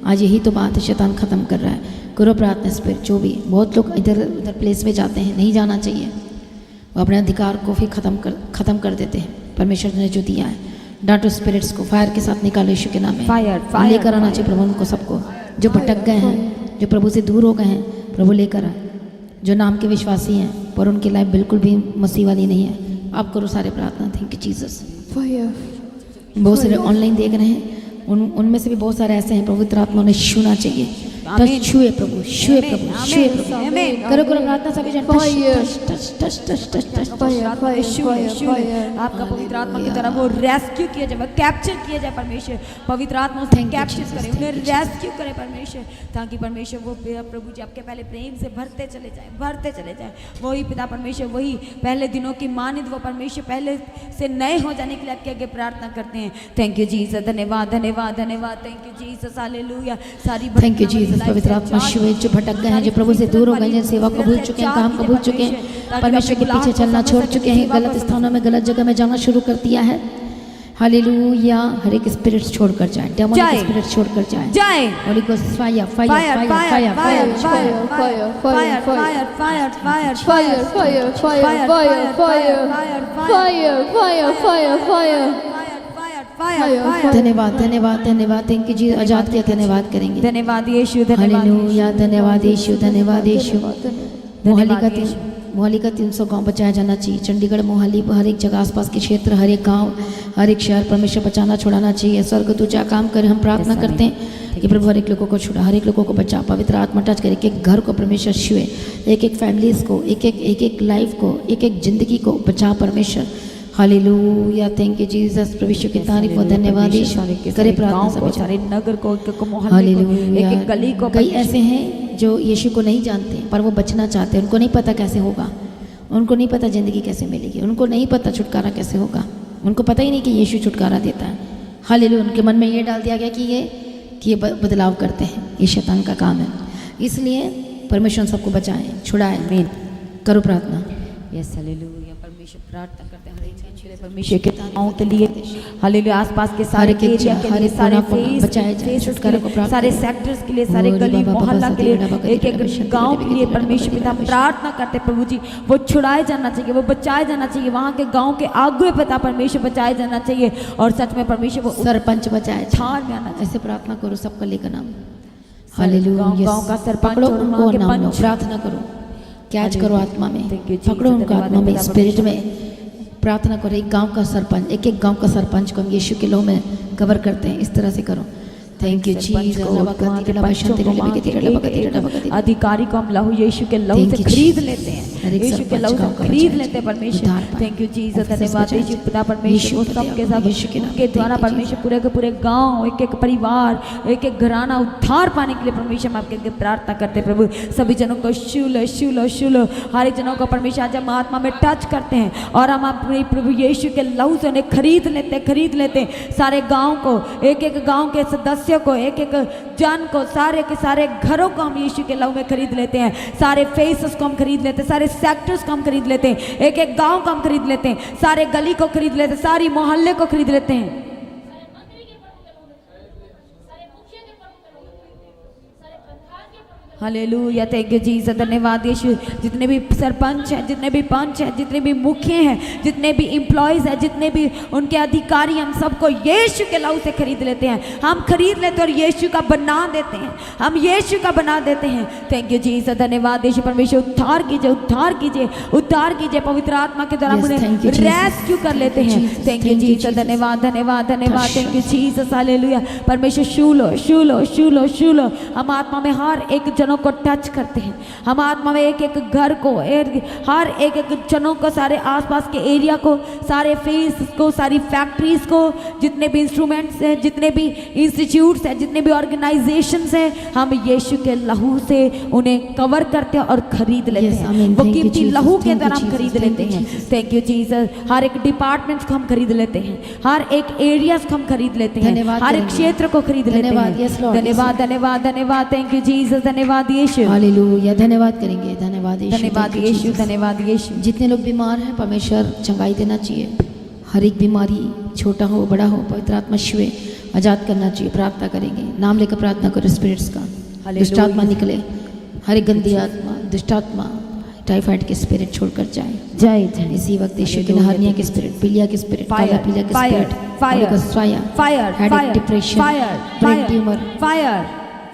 आज यही तो बात है, शैतान ख़त्म कर रहा है। करो प्रार्थना स्पिरिट। जो भी बहुत लोग इधर उधर प्लेस में जाते हैं, नहीं जाना चाहिए, वो अपने अधिकार को फिर ख़त्म कर देते हैं। परमेश्वर ने जो दिया है, डांटो स्पिरिट्स को, फायर के साथ निकालो यीशु के नाम में। फायर लेकर आना चाहिए प्रभु उनको सबको, जो भटक गए हैं, जो प्रभु से दूर हो गए हैं, प्रभु लेकर आए। जो नाम के विश्वासी हैं पर उनकी लाइफ बिल्कुल भी मसीह वाली नहीं है, आप करो सारे प्रार्थना। Thank you Jesus. बहुत सारे ऑनलाइन देख रहे हैं, उनमें से भी बहुत सारे ऐसे हैं, पवित्र आत्मा उन्हें छूना चाहिए। टच छुए प्रभु, छुए प्रभु, छुए प्रभु। करो करो प्रार्थना सभी जन। आपका पवित्र आत्मा की तरह वो रेस्क्यू किया जाए, कैप्चर किया जाए परमेश्वर। पवित्र आत्मा उसे कैप्चर करे, उन्हें रेस्क्यू करे परमेश्वर, ताकि परमेश्वर वो प्रभु जी आपके पहले प्रेम से भरते चले जाए, भरते चले जाए। वही पिता परमेश्वर, वही पहले दिनों की मानित वो परमेश्वर पहले से नए हो जाने के लिए आपके आगे प्रार्थना करते हैं। थैंक यू जीसस, धन्यवाद धन्यवाद धन्यवाद। Thank you Jesus, hallelujah. सारी थैंक यू जीसस। पवित्र आत्मा शिव, जो भटक गए हैं, जो प्रभु से दूर हो गए हैं, सेवा को भूल चुके हैं, काम को भूल चुके हैं, परमेश्वर के पीछे चलना छोड़ चुके हैं, गलत स्थानों में गलत जगह में जाना शुरू कर दिया है। हालेलुया। हर एक स्पिरिट छोड़कर जाए, डेमोनिक स्पिरिट छोड़कर जाए। Holy ghost fire fire fire fire fire fire fire fire fire fire fire fire fire fire. धन्यवाद धन्यवाद धन्यवाद। थैंक यू जी। आजाद किया, धन्यवाद करेंगे। धन्यवाद यीशु, धन्यवाद हालेलुया। धन्यवाद यीशु, धन्यवाद यीशु। मोहाली का 300 गांव बचाया जाना चाहिए। चंडीगढ़, मोहाली, हर एक जगह, आसपास के क्षेत्र, हर एक गांव, हर एक शहर परमेश्वर बचाना छुड़ाना चाहिए। स्वर्ग तू जा काम करे। हम प्रार्थना करते हैं कि प्रभु हर एक लोगों को छुड़ा, हर एक लोगों को बचा। पवित्र आत्मा टच करे, एक एक घर को परमेश्वर छुए, एक एक फैमिलीज को, एक एक लाइफ को, एक एक जिंदगी को बचा परमेश्वर। हालेलुया। Thank you Jesus. प्रभु की तारीफ और धन्यवाद यीशु। करे प्रार्थना सभी सारे नगर को, मोहल्ले को, एक एक गली को। कई ऐसे हैं जो यीशु को नहीं जानते पर वो बचना चाहते हैं। उनको नहीं पता कैसे होगा, उनको नहीं पता ज़िंदगी कैसे मिलेगी, उनको नहीं पता छुटकारा कैसे होगा, उनको पता ही नहीं कि यीशु छुटकारा देता है। हालेलुया। उनके मन में ये डाल दिया गया कि ये बदलाव करते हैं, ये शैतान का काम है। इसलिए परमेश्वर सबको बचाएं, छुड़ाएं। मेन करो प्रार्थना। Yes hallelujah. परमेश्वर प्रार्थना करते हैं हर एक परमेश्वर के गाँव के लिए, हालेलुया। आसपास के सारे एरिया के लिए, सारे सारे सेक्टर्स के लिए, सारे गली मोहल्ला के लिए, एक एक गांव के लिए परमेश्वर पिता प्रार्थना करते प्रभु जी। वो छुड़ाए जाना चाहिए, वो बचाए जाना चाहिए। वहाँ के गांव के आगे पिता परमेश्वर बचाए जाना चाहिए। और सच में परमेश्वर वो सरपंच बचाए, छाड़ में आना। ऐसे प्रार्थना करो, सबका लेकर नाम। हालेलुया। गाँव का सरपंच, उनको नाम लो, प्रार्थना करो, कैच करो आत्मा में, पकड़ो उनको आत्मा में, स्पिरिट में प्रार्थना करो। एक गांव का सरपंच, एक एक गांव का सरपंच को हम यीशु के लहू में कवर करते हैं। इस तरह से करो। Thank you Jesus. अधिकारी को हम लहू यीशु के लहू से खरीद लेते हैं, यीशु के लहू से खरीद लेते हैं परमेश्वर। Thank you Jesus. धन्यवाद यीशु पिता परमेश्वर सबके साथ के द्वारा परमेश्वर पूरे के पूरे गांव, एक एक परिवार, एक एक घराना उद्धार पाने के लिए परमेश्वर हम आपके प्रार्थना करते हैं प्रभु। सभी जनों को शूलो शूलो शूलो, हर एक जनों को परमेश्वर आज हम आत्मा में टच करते हैं और हम अपने प्रभु यीशु के लहू से उन्हें खरीद लेते हैं। सारे गाँव को, एक एक गाँव के सदस्य को, एक एक जन को, सारे के सारे घरों को हम यीशु के लहू में खरीद लेते हैं। सारे फेसेस को हम खरीद लेते हैं, सारे सेक्टर्स को हम खरीद लेते हैं, एक एक गांव को हम खरीद लेते हैं, सारे गली को खरीद लेते हैं, सारी मोहल्ले को खरीद लेते हैं। हालेलुया। Thank you Jesus. धन्यवाद यीशु। जितने भी सरपंच हैं, जितने भी पंच हैं, जितने भी मुखिया हैं, जितने भी एम्प्लॉयज़ हैं, जितने भी उनके अधिकारी, हम सबको यीशु के लहू से खरीद लेते हैं। हम खरीद लेते हैं और यीशु का बना देते हैं, हम यीशु का बना देते हैं। Thank you Jesus. धन्यवाद यीशु। परमेश्वर उद्धार कीजिए, उद्धार कीजिए, उद्धार कीजिए। पवित्र आत्मा के द्वारा उन्हें रेस्क्यू कर लेते हैं। Thank you Jesus. धन्यवाद धन्यवाद धन्यवाद। Thank you Jesus. हालेलुया। परमेश्वर शूलो शूलो शूलो शूलो, हम आत्मा में हर एक जनों को टच करते हैं। हम आत्मा में एक एक घर को, हर एक एक जनों को, सारे आसपास के एरिया को, सारे फेस को, सारी फैक्ट्रीज को, जितने भी इंस्ट्रूमेंट्स हैं, जितने भी इंस्टीट्यूट्स हैं, जितने भी ऑर्गेनाइजेशंस हैं, हम यीशु के लहू से उन्हें कवर करते हैं और खरीद लेते हैं। वो कीमती लहू के द्वारा हम खरीद लेते हैं। Thank you Jesus. हर एक डिपार्टमेंट्स को हम खरीद लेते हैं, हर एक एरियाज को हम खरीद लेते हैं, हर एक क्षेत्र को खरीद लेते हैं। धन्यवाद धन्यवाद धन्यवाद। Thank you Jesus. धन्यवाद यीशु। हालेलुया। धन्यवाद करेंगे। धन्यवाद यीशु। धन्यवाद यीशु। धन्यवाद यीशु। जितने लोग बीमार हैं परमेश्वर चंगाई देना चाहिए। हर एक बीमारी, छोटा हो बड़ा हो, पवित्र आत्मा छुए आजाद करना चाहिए। प्रार्थना करेंगे, नाम लेकर प्रार्थना करो स्पिरिट्स का, दुष्ट आत्मा निकले, हर एक गंदी आत्मा, दुष्ट आत्मा, टाइफाइड के स्पिरिट छोड़कर जाए। जय जय इसी वक्त यीशु के हर्निया के स्पिरिट, पीलिया के स्पिरिट, काला पीलिया के fire, spirit, fire, Holy Ghost fire, fire, headache, fire, depression, fire, brain tumor, fire,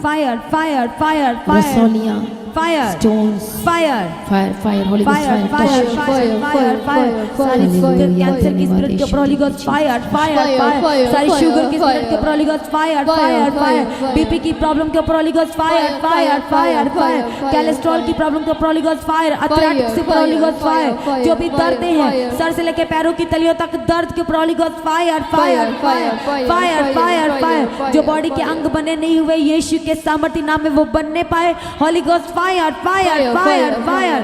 fire, fire, fire, fire, रसोलिया, fire, stones, fire, fire, fire, Holy Ghost fire, fire, fire, touch, fire, fire, fire, सारी Hallelujah, cancer की spirit के ऊपर holy ghost fire, fire, fire, सारी sugar की spirit के ऊपर holy ghost fire, fire, fire, BP की प्रॉब्लम के ऊपर holy ghost fire, fire, fire, fire, cholesterol की प्रॉब्लम के ऊपर होली गोस्ट फायर, अर्थराइटिस के ऊपर होली गोस्ट फायर, जो भी दर्द हैं सर से लेके पैरों की तलियों तक दर्द के ऊपर holy ghost fire, fire, fire, fire, fire, fire, जो बॉडी के अंग बने नहीं हुए यीशु के सामर्थ्य नाम में वो बनने पाए, Holi ghost fire, fire, fire, fire,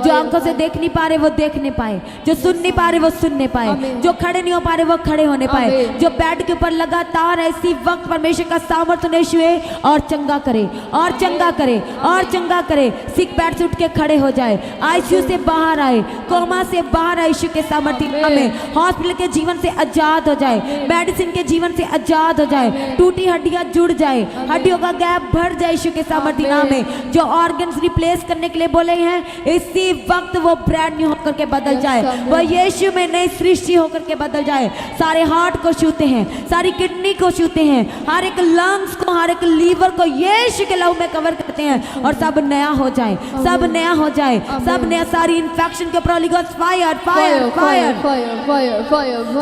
जो आंखों से देख नहीं पा रहे वो देखने पाए, जो सुन नहीं पा रहे वो सुनने पाए, जो खड़े नहीं हो पा रहे वो खड़े होने पाए, जो बेड के ऊपर लगातार ऐसी वक्त परमेश्वर का सामर्थ्य नहीं छुए और चंगा करे, और चंगा करे, और चंगा करे, सिक बेड से उठ के खड़े हो जाए, आईसीयू से बाहर आए, कोमा से बाहर आए, यीशु के सामर्थ्य नाम में, हॉस्पिटल के जीवन से आजाद हो जाए, मेडिसिन के जीवन से आजाद हो जाए, टूटी हड्डियां जुड़ जाए, हड्डियों का गैप भर जाए यीशु के सामर्थ्य नाम में, जो ऑर्गन्स रिप्लेस करने के लिए बोले हैं इसी वक्त वो ब्रांड न्यू होकर के बदल जाए, वो यीशु में नई सृष्टि होकर के बदल जाए। सारे हार्ट को छूते हैं, सारी किडनी को छूते हैं, हर एक लंग्स को, हर एक लीवर को यीशु के लहू में कवर करते हैं और सब नया हो जाए, सब नया हो जाए, सब नया, सारी इन्फेक्शन के ऊपर holy ghost fire, fire, fire,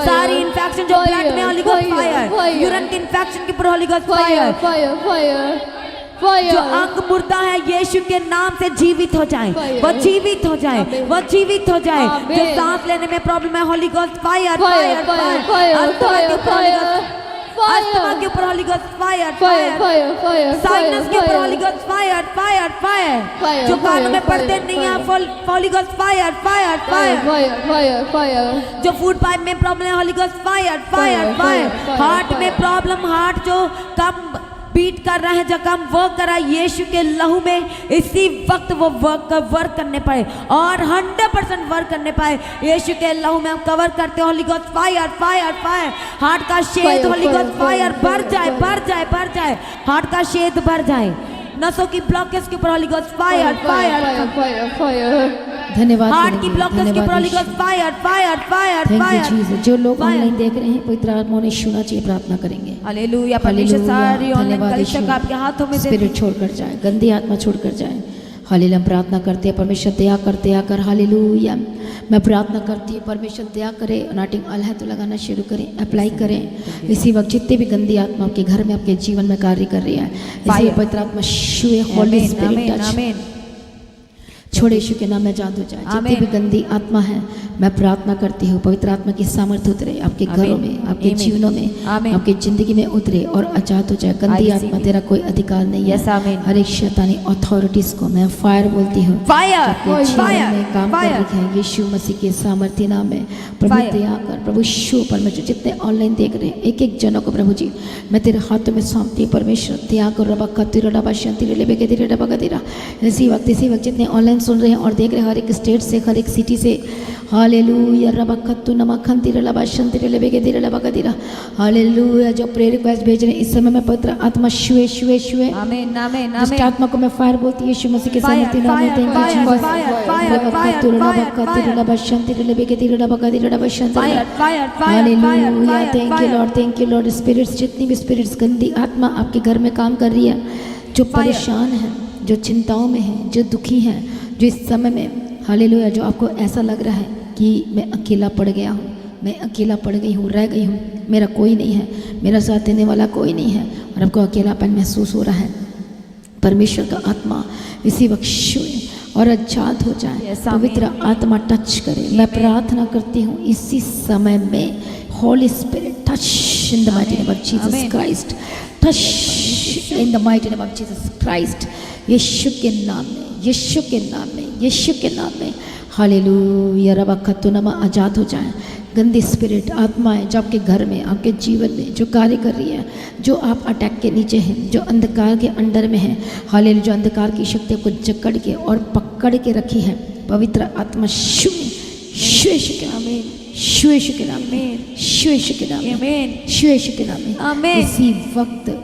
सारी इन्फेक्शन जो ब्लड में होली गोस्ट फायर, यूरिन के इन्फेक्शन के ऊपर होली गोस्ट फायर, जो अंग मुर्दा है यीशु के नाम से जीवित हो जाए, वो जीवित हो जाए, वो जीवित हो जाए, जो सांस लेने में प्रॉब्लम है Holi ghost fire, fire, fire, asthma के ऊपर holy ghost fire, fire, sinus के ऊपर holy ghost fire, fire, fire, जो कानों में पर्दे नहीं है Holi ghost fire, fire, fire, जो फूड पाइप में प्रॉब्लम है Holi ghost fire, fire, fire, heart में प्रॉब्लम, हार्ट जो कम बीट कर रहा है, जो कम वर्क कर रहा है यीशु के लहू में इसी वक्त वो वर्क करने पाए और 100% वर्क करने पाए, यीशु के लहू में हम कवर करते हैं holy ghost fire, fire, fire, heart का छेद होली गोस्ट फायर भर जाए, भर जाए, भर जाए, हार्ट का छेद भर जाए, नसों की ब्लॉकेज के ऊपर होली गोस्ट फायर, फायर, धन्यवाद, हार्ट की ब्लॉकेज के ऊपर holy ghost fire, fire, fire, fire, जो लोग ऑनलाइन देख रहे हैं पवित्र आत्मा ने सुना चाहिए, प्रार्थना करेंगे। हालेलुया, परमेश्वर सारी ऑनलाइन कलीसिया आपके हाथों में स्पिरिट छोड़कर जाए, गंदी आत्मा छोड़कर जाए। हालेलुया, हम प्रार्थना करते हैं परमेश्वर दया करते आकर, हालेलुया मैं प्रार्थना करती हूँ परमेश्वर दया करे, अनाटिंग ऑयल है तो लगाना शुरू करें, अप्लाई करें। इसी वक्त जितने भी गंदी आत्मा आपके घर में, आपके जीवन में कार्य कर रही है, इसी पवित्र आत्मा छुए, होली स्पिरिट टच छोड़े, यीशु के नाम में जादू जाए। जितनी भी गंदी आत्मा है मैं प्रार्थना करती हूँ पवित्र आत्मा की सामर्थ्य उतरे आपके घरों में, आपके जीवनों में, आपकी जिंदगी में उतरे और आजाद हो जाए। गंदी आत्मा तेरा कोई अधिकार नहीं है। हर एक शैतानी अथॉरिटीज को मैं फायर बोलती हूँ, काम कर रही है यीशु मसीह के सामर्थ्य नाम में। प्रभु दया कर, प्रभु शो परमेश्वर जितने ऑनलाइन देख रहे हैं एक एक जनों को प्रभु जी मैं तेरे हाथों में सौंपती हूँ परमेश्वर, दया कर रबा कतिरा डबा शंतिरे लेबे के तेरे डबा कतिरा। इसी वक्त जितने ऑनलाइन सुन रहे हैं और देख रहे हैं हर एक स्टेट से, हर एक सिटी से, हालेलुया रबा कत्तु नमा खंतिरे लबा शंतिरे लेबे के तेरे डबा कतिरा। हालेलुया, जो प्रेयर रिक्वेस्ट भेज रहे हैं इस समय में पवित्र आत्मा छुए छुए छुए, आमीन, आमीन, दुष्ट आत्मा को मैं फायर बोलती हूँ यीशु मसीह के सामर्थ्य नाम में। Thank you Jesus, hallelujah, thank you lord. Spirits, जितनी भी स्पिरिट्स गंदी आत्मा आपके घर में काम कर रही है, जो परेशान है, जो चिंताओं में है, जो दुखी है, जो इस समय में हालेलुया जो आपको ऐसा लग रहा है कि मैं अकेला पड़ गया हूँ, मैं अकेला पड़ गई हूँ, रह गई हूँ, मेरा कोई नहीं है, मेरा साथ देने वाला कोई नहीं है और आपको अकेलापन महसूस हो रहा है, परमेश्वर का आत्मा इसी वक्त छुए और आजाद हो जाए। पवित्र आत्मा टच करे। मैं प्रार्थना करती हूँ इसी समय में holy spirit touch in the mighty name of Jesus Christ, touch in the mighty name of Jesus Christ, यीशु के नाम में, यीशु के नाम में, यीशु के नाम में। हालेलुया रबा खतुनमा आजाद हो जाए। गंदी स्पिरिट आत्माएं जो आपके घर में, आपके जीवन में जो कार्य कर रही है, जो आप अटैक के नीचे हैं, जो अंधकार के अंडर में है, हालेलुया जो अंधकार की शक्तियों को जकड़ के और पकड़ के रखी है, पवित्र आत्मा शु के नाम में, यीशु यीशु के नाम में, यीशु यीशु के नाम में, आमीन, यीशु यीशु के नाम में। आमीन।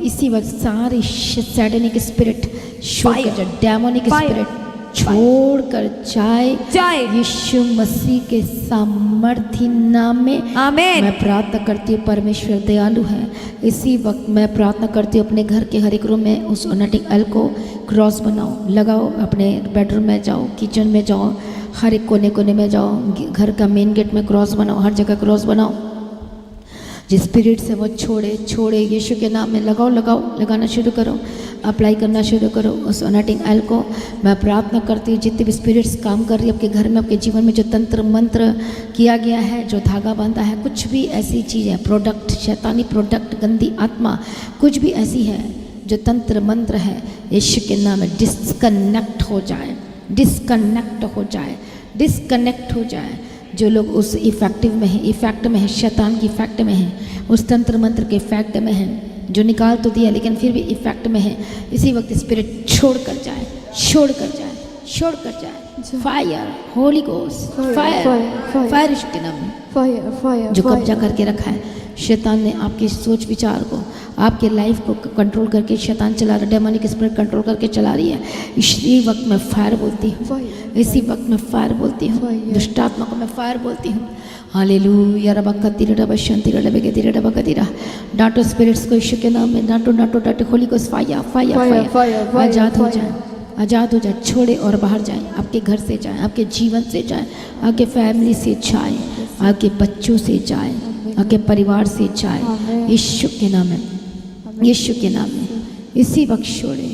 इसी वक्त सारे सैटेनिक स्पिरिट छोड़ कर जाए, डेमोनिक Fire. स्पिरिट छोड़ कर जाए जाए। यीशु मसीह के सामर्थी नाम में आमीन। मैं प्रार्थना करती हूँ। परमेश्वर दयालु है। इसी वक्त मैं प्रार्थना करती हूँ, अपने घर के हर एक रूम में उस अनोटिंग ऑयल को क्रॉस बनाओ, लगाओ, अपने बेडरूम में जाओ, किचन में जाओ, हर एक कोने कोने में जाओ, घर का मेन गेट में क्रॉस बनाओ, हर जगह क्रॉस बनाओ। जिस स्पिरिट से वो छोड़े यीशु के नाम में लगाओ, लगाना शुरू करो, अप्लाई करना शुरू करो उस अनोटिंग ऑयल को। मैं प्रार्थना करती हूँ, जितने भी स्पिरिट्स काम कर रही है आपके घर में, आपके जीवन में, जो तंत्र मंत्र किया गया है, जो धागा बांधा है, कुछ भी ऐसी चीज़ है, प्रोडक्ट, शैतानी प्रोडक्ट, गंदी आत्मा, कुछ भी ऐसी है जो तंत्र मंत्र है, यीशु के नाम में डिस्कनेक्ट हो जाए, डिस्कनेक्ट हो जाए, डिस्कनेक्ट हो जाए। जो लोग उस इफेक्ट में है, शैतान की इफेक्ट में है, उस तंत्र मंत्र के इफेक्ट में है, जो निकाल तो दिया लेकिन फिर भी इफेक्ट में है, इसी वक्त स्पिरिट छोड़ कर जाए, छोड़ कर जाए, छोड़ कर जाए। Fire, holy ghost, fire, fire यीशु के नाम में। फायर फायर जो कब्जा करके रखा है शैतान ने, आपके सोच विचार को, आपके लाइफ को कंट्रोल करके शैतान चला रहा है, डेमोनिक स्पिरिट कंट्रोल करके चला रही है। इसी वक्त मैं फायर बोलती हूँ, इसी वक्त मैं फायर बोलती हूँ, दुष्ट आत्मा को मैं फायर बोलती हूँ। हालेलुया रबा कतिरा रबा शंतिरा रबा गतिरा रबा कतिरा। डांटो स्पिरिट्स को यीशु के नाम में, डांटो डांटो डांटो, होली को फायर फायर फायर, आजाद हो जाए, आज़ाद हो जाए, छोड़े और बाहर जाए, आपके घर से जाए, आपके जीवन से जाए, आपके फैमिली से जाए, आपके बच्चों से जाए, आपके परिवार से जाए, यीशु के नाम में, यीशु के नाम में। इसी वक्त छोड़े,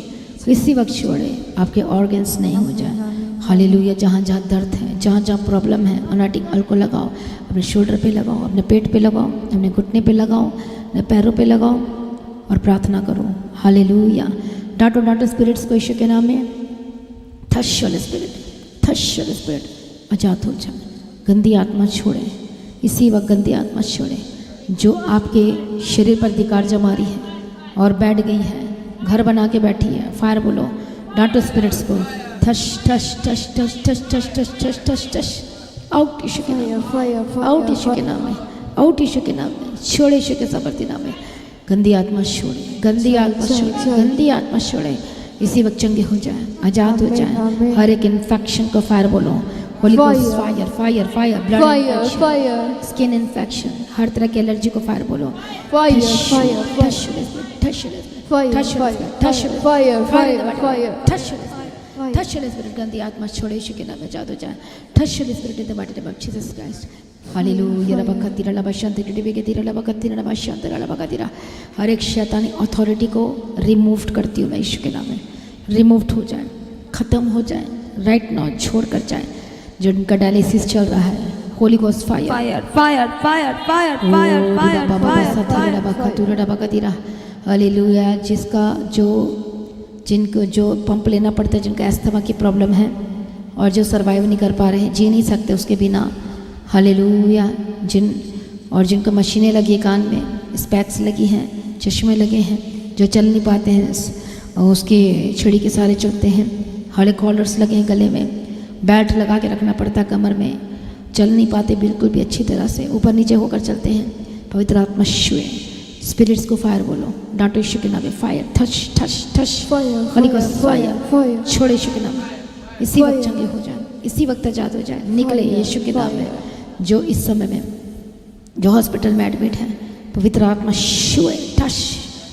इसी वक्त छोड़े, आपके ऑर्गन्स नहीं हो जाए। हालेलुया। जहाँ जहाँ दर्द है, जहाँ जहाँ प्रॉब्लम है, अनोटिंग ऑयल को लगाओ, अपने शोल्डर पे लगाओ, अपने पेट पे लगाओ, अपने घुटने पे लगाओ, अपने पैरों पे लगाओ और प्रार्थना करो। हालेलुया। डांटो डांटो स्पिरिट्स को यीशु के नाम में। थश वाले स्पिरिट, थश वाले स्पिरिट आजाद हो जाए, गंदी आत्मा छोड़े, इसी वक्त गंदी आत्मा छोड़े जो आपके शरीर पर अधिकार जमा रही है और बैठ गई है, घर बना के बैठी है। फायर बोलो, डांटो स्पिरिट्स को, थश थश थश थश थश थश थश थश थश थश, आउट यीशु के नाम में, आउट यीशु के नाम में, आउट यीशु के नाम में, छोड़े यीशु के सामर्थी नाम में। गंदी आत्मा छोड़े, गंदी आत्मा छोड़े, गंदी आत्मा छोड़े, इसी वक्त चंगे हो जाए, आजाद हो जाए। हर एक इन्फेक्शन को फायर बोलो, holy ghost fire fire fire, blood infection, skin infection, हर तरह की एलर्जी को फायर बोलो। Fire fire touch touch touch spirit, गंदी आत्मा छोड़े यीशु के नाम में, आजाद हो जाए। Touch spirit in the mighty name of Jesus Christ. Hallelujah. रबा कतिरा लबा शांति डिबे के तिरा लबा कतिरा लबा शांति लबा कतिरा। हर एक शैतानी अथॉरिटी को रिमूव करती हूँ मैं यीशु के नाम में। रिमूव हो जाए, खत्म हो जाए, राइट नाउ छोड़ कर जाए। जिनका डायलिसिस चल रहा है, Holi ghost fire fire fire fire fire fire fire fire. Hallelujah. जिसका जिनको जो पंप लेना पड़ता है, जिनका अस्थमा की प्रॉब्लम है और जो सर्वाइव नहीं कर पा रहे हैं, जी नहीं सकते उसके बिना, हालेलुया। जिनको मशीनें लगी है, कान में स्पेक्स लगी हैं, चश्मे लगे हैं, जो चल नहीं पाते हैं, उसकी छड़ी के सहारे चलते हैं, हड़े कॉलर्स लगे हैं गले में, बेल्ट लगा के रखना पड़ता है कमर में, चल नहीं पाते बिल्कुल भी अच्छी तरह से, ऊपर नीचे होकर चलते हैं। पवित्र आत्मा छुए, स्पिरिट्स को फायर बोलो, डांटो यीशु के नाम में, फायर थश थश थश, होली गोस्ट फायर, छोड़े यीशु के नाम में। इसी वक्त चंगे हो जाए, इसी वक्त आजाद हो जाए, निकले यीशु के नाम में। जो इस समय में जो हॉस्पिटल में एडमिट है, पवित्र आत्मा छुए, टच,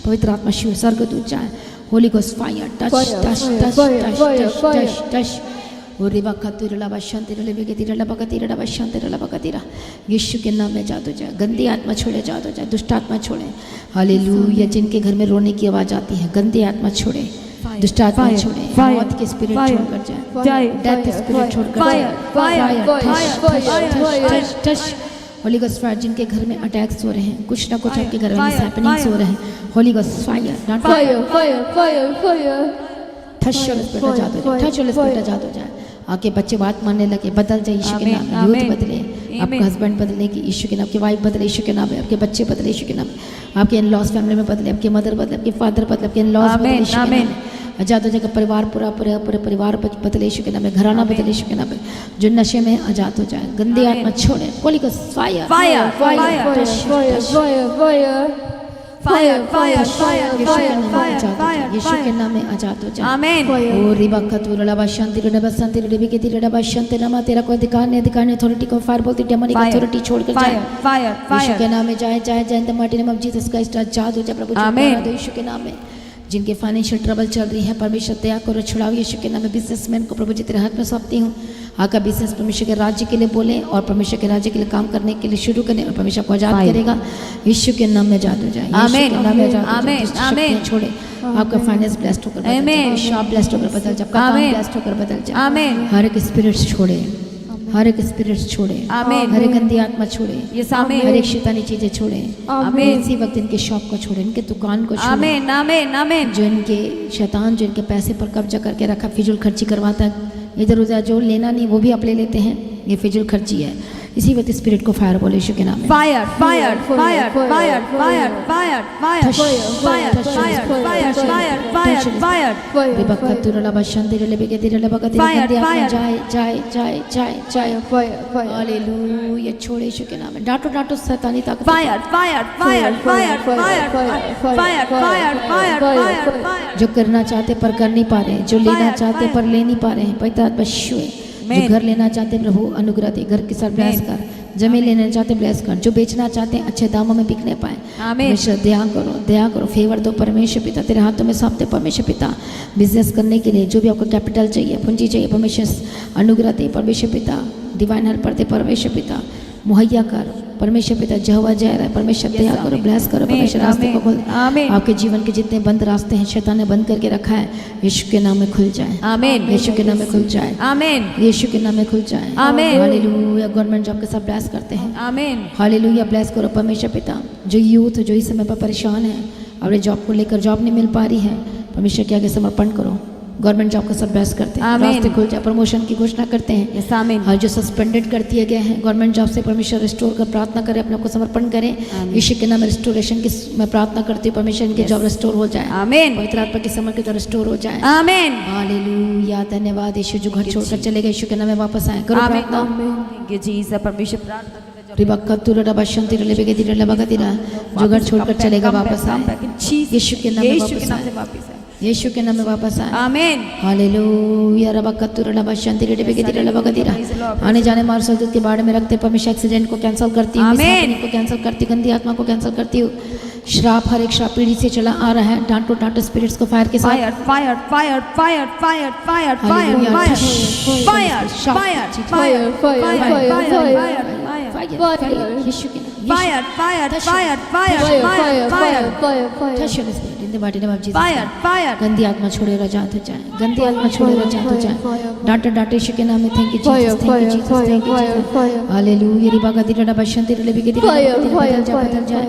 पवित्र आत्मा छुए, स्वर्गदूत जाए, holy ghost fire, touch touch touch touch touch touch. यीशु के नाम में जादू जाए, गंदी आत्मा छोड़े, जादू जाए, दुष्ट आत्मा छोड़े। हालेलुया। जिनके घर में रोने की आवाज आती है, गंदी आत्मा छोड़े, दुष्ट आत्मा छोड़े, मौत के स्पिरिट छोड़कर जाए, डेथ स्पिरिट छोड़कर जाए। Holy ghost fire. जिनके घर में अटैक्स हो रहे हैं, कुछ ना कुछ आपके घर में हैपनिंग्स हो रहे हैं, holy ghost fire, fire fire fire fire. Touch spirit आजाद हो जाए, टच स्पिरिट आजाद हो जाए। आपके बच्चे बात मानने लगे, बदल जाए यीशु के नाम में। यूथ बदले, आपका हस्बैंड बदले कि यीशु के नाम, आपकी वाइफ बदले यीशु के नाम में, आपके बच्चे बदले यीशु के नाम में, आपके इन लॉज फैमिली में बदले, आपके मदर बदले, आपके फादर बदले, आपके इन लॉज बदले यीशु के नाम में। आजाद हो जाएगा परिवार, पूरा पूरा पूरे परिवार बदले यीशु के नाम में, घराना बदले यीशु के नाम में, जो नशे में आजाद हो जाए, गंदी आत्मा छोड़े, होली को fire fire fire Fire, fire, यीशु के नाम में आजाद हो जाए। आमीन। ओ रिबा कतुरला बाशांति रबा शांति रबी के तिरडा बाशांति नामा, तेरा कोई अधिकार नहीं, अधिकार नहीं, अथॉरिटी को फायर बोलती, डेमोनिक अथॉरिटी छोड़कर जाए, फायर यीशु के नाम में जाए जाए जाए, in the mighty name of Jesus Christ आजाद हो जाए प्रभु, आमीन। यीशु के नाम में। जिनके फाइनेंशियल ट्रबल चल रही है परमेश्वर दया करो, छुड़ाओ यीशु के नाम में। बिजनेसमैन को प्रभु जी तेरे हाथ में सौंपती हूँ, आपका बिजनेस परमेश्वर के राज्य के लिए बोले और परमेश्वर के राज्य के लिए काम करने के लिए शुरू करें और परमेश्वर को आजाद करेगा, यीशु के नाम में आजाद हो जाए, आमीन, यीशु के नाम में आजाद हो जाए, आमीन, दुष्ट आमीन। शक्तियाँ छोड़े, आपका फाइनेंस ब्लेस्ड होकर बदल जाए, शॉप ब्लेस्ड होकर बदल जाए, आपका काम आमीन। ब्लेस्ड होकर बदल जाए, आमीन। हर एक स्पिरिट्स छोड़े, हर एक स्पिरिट्स छोड़े, आमीन। हर एक गंदी आत्मा छोड़े, यस आमीन। हर एक शैतानी चीजें छोड़े, आमीन। इसी वक्त इनके शॉप को छोड़े, इनके दुकान को छोड़े, आमीन आमीन आमीन। जो इनके शैतान जो इनके पैसे पर कब्जा करके रखा, फिजूल खर्ची करवाता है, इधर उधर जो लेना नहीं वो भी आप ले लेते हैं, ये फिजूल खर्ची है। इसी वक्त स्पिरिट को फायर बोले यीशु के नाम में। Fire fire fire fire fire fire fire fire fire fire fire fire Rebecca Turla Basanti रे लेबे के दिरला बका दिरला Fire, गंदी आत्मा fire. जाए जाए जाए जाए जाए, हालेलुया, छोड़े यीशु के नाम में। डांटो डांटो शैतानी ताकत, fire fire fire fire fire fire fire fire fire. जो करना चाहते पर कर नहीं पा रहे, जो लेना Fire, चाहते fire. पर ले नहीं पा रहे हैं, पवित्र आत्मा छुए। जो Amen. घर लेना चाहते हैं प्रभु अनुग्रह दे, घर के साथ ब्लेस कर, जमीन लेना चाहते ब्लेस कर, जो बेचना चाहते हैं अच्छे दामों में बिकने पाए, आमीन। परमेश्वर दया करो, फेवर दो परमेश्वर पिता, तेरे हाथों में सौंपते परमेश्वर पिता। बिजनेस करने के लिए जो भी आपको कैपिटल चाहिए, पूंजी चाहिए, परमेश्वर अनुग्रह दे परमेश्वर पिता, डिवाइन हेल्पर दे परमेश्वर पिता, मुहैया कर परमेश्वर पिता। यहोवा जय परमेश्वर दया करो, ब्लेस करो परमेश्वर, रास्ते को खोल। आमीन। आपके जीवन के जितने बंद रास्ते हैं शैतान ने बंद करके रखा है, यीशु के नाम में खुल जाए, आमीन। यीशु के नाम में खुल जाए, आमीन यीशु के नाम में खुल जाए, आमीन। हालेलुया। गवर्नमेंट जॉब के सब ब्लेस करते हैं, आमीन हालेलुया, ब्लेस करो परमेश्वर पिता। जो यूथ जो इस समय पर परेशान है, अपने जॉब को लेकर जॉब नहीं मिल पा रही है, परमेश्वर के आगे समर्पण करो। गवर्नमेंट जॉब का सब ब्लेस करते हैं, आमीन। रास्ते खुल जाए, प्रमोशन की घोषणा करते हैं, यस आमीन और जो सस्पेंडेड कर दिए गए हैं गवर्नमेंट जॉब से, परमेश्वर रिस्टोर कर प्रार्थना करें, अपने आप को समर्पण करें, यीशु के नाम में रिस्टोरेशन की मैं प्रार्थना करती हूँ, परमेश्वर इनके जॉब रिस्टोर हो जाए, आमीन पवित्र आत्मा के समर्थ के रिस्टोर हो जाए, आमीन हालेलुया। धन्यवाद यीशु, जो घर छोड़कर चले गए यीशु के नाम में वापस आए, करो आमीन प्रार्थना। Thank you Jesus. परमेश्वर प्रार्थना करते हैं, रिबक्का तुरला बशंती लेबे के दिरला बका दिरा, जो घर छोड़कर चलेगा वापस आए, यीशु के नाम में यीशु के वापस नाम से आए, वापस आए। यीशु के नाम में वापस आए, आमीन हालेलुया। रबक्का तुरला बशंती लेबे के दिरला बका दिरा, आने जाने मार सदूत के बारे में रखते परमेश्वर, एक्सीडेंट को कैंसिल करती हूँ, आमीन। को कैंसिल करती हूँ, गंदी आत्मा को कैंसिल करती हूँ, श्राप हर एक श्राप पीढ़ी से चला आ रहा है, डांटो डांटो स्पिरिट्स को फायर के साथ, fire fire fire fire fire fire fire hallelujah. Fire fire fire fire fire यीशु के नाम, fire fire fire fire fire fire touch your spirit in the mighty name of Jesus. Fire fire गंदी आत्मा छोड़े और आजाद हो जाए, गंदी आत्मा छोड़े और आजाद हो जाए, डांटो डांटो यीशु के नाम में। Thank you Jesus, thank you Jesus, thank you Jesus, hallelujah. Riba का दिरड़ा बशंती लेबे के दिरड़ा बदल जाए,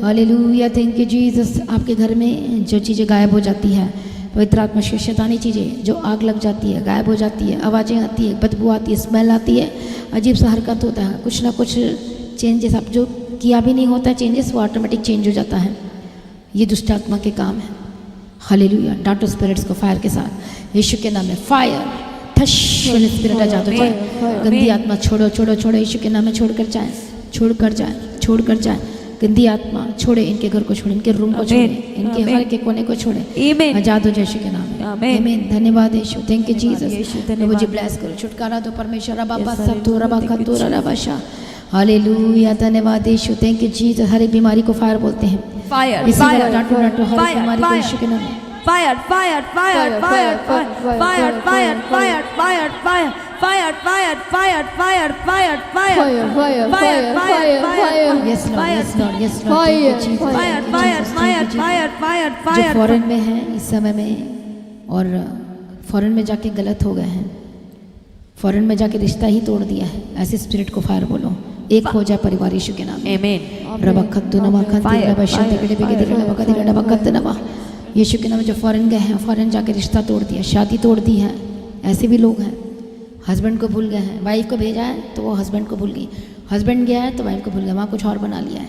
हालेलुया। Thank you Jesus. आपके घर में जो चीज़ें गायब हो जाती है, पवित्र आत्मा से शैतानी चीज़ें जो आग लग जाती है, गायब हो जाती है, आवाज़ें आती है, बदबू आती है, स्मेल आती है, अजीब सा हरकत होता है, कुछ ना कुछ चेंजेस, आप जो किया भी नहीं होता चेंजेस, वो ऑटोमेटिक चेंज हो जाता है, ये दुष्ट आत्मा के काम है। हालेलुया। डांटो स्पिरिट्स को फायर के साथ, यीशु के नाम में फायर, ठश स्पिरिट आजाद हो जाए, गंदी आत्मा छोड़ो छोड़ो छोड़ो, यीशु के नाम में छोड़कर जाए, छोड़कर जाए, छोड़कर जाए, गंदी आत्मा छोड़े, इनके घर को छोड़े, इनके रूम को छोड़े, इनके हर के कोने को छोड़े, आमीन आजाद हो जाए यीशु के नाम में, आमीन। आमीन। धन्यवाद यीशु, थैंक यू जीसस, धन्यवाद। मुझे ब्लेस करो, छुटकारा दो परमेश्वर, रबा सब तो रबा का तो रबा शा, हालेलुया। धन्यवाद यीशु, थैंक यू जीसस। हर एक बीमारी को फायर बोलते हैं, फायर इसी फायर तरह डांटो डांटो हर एक बीमारी को यीशु के नाम में, fire fire fire fire fire fire fire fire fire fire fire fire fire fire fire fire fire yes Lord, yes Lord, yes Lord, thank you Jesus, fire fire fire fire fire जो fire foreign में है इस समय में और foreign में जाके गलत हो गए हैं, फॉरेन में जाके रिश्ता ही तोड़ दिया है, ऐसे स्पिरिट को फायर बोलो, एक हो जाए परिवार यीशु के नाम में। आमीन रबखत्तु नमा खंती रबा शांति के लिए के दिल रबा का रबखत्त नमा, यीशु के नाम में जो फॉरेन गए हैं, फॉरेन जाके रिश्ता तोड़ दिया, शादी तोड़ दी है, ऐसे भी लोग हैं। हस्बैंड को भूल गए हैं, वाइफ को भेजा है तो वो हस्बैंड को भूल गई, हस्बैंड गया है तो वाइफ को भूल गया, वहाँ कुछ और बना लिया है,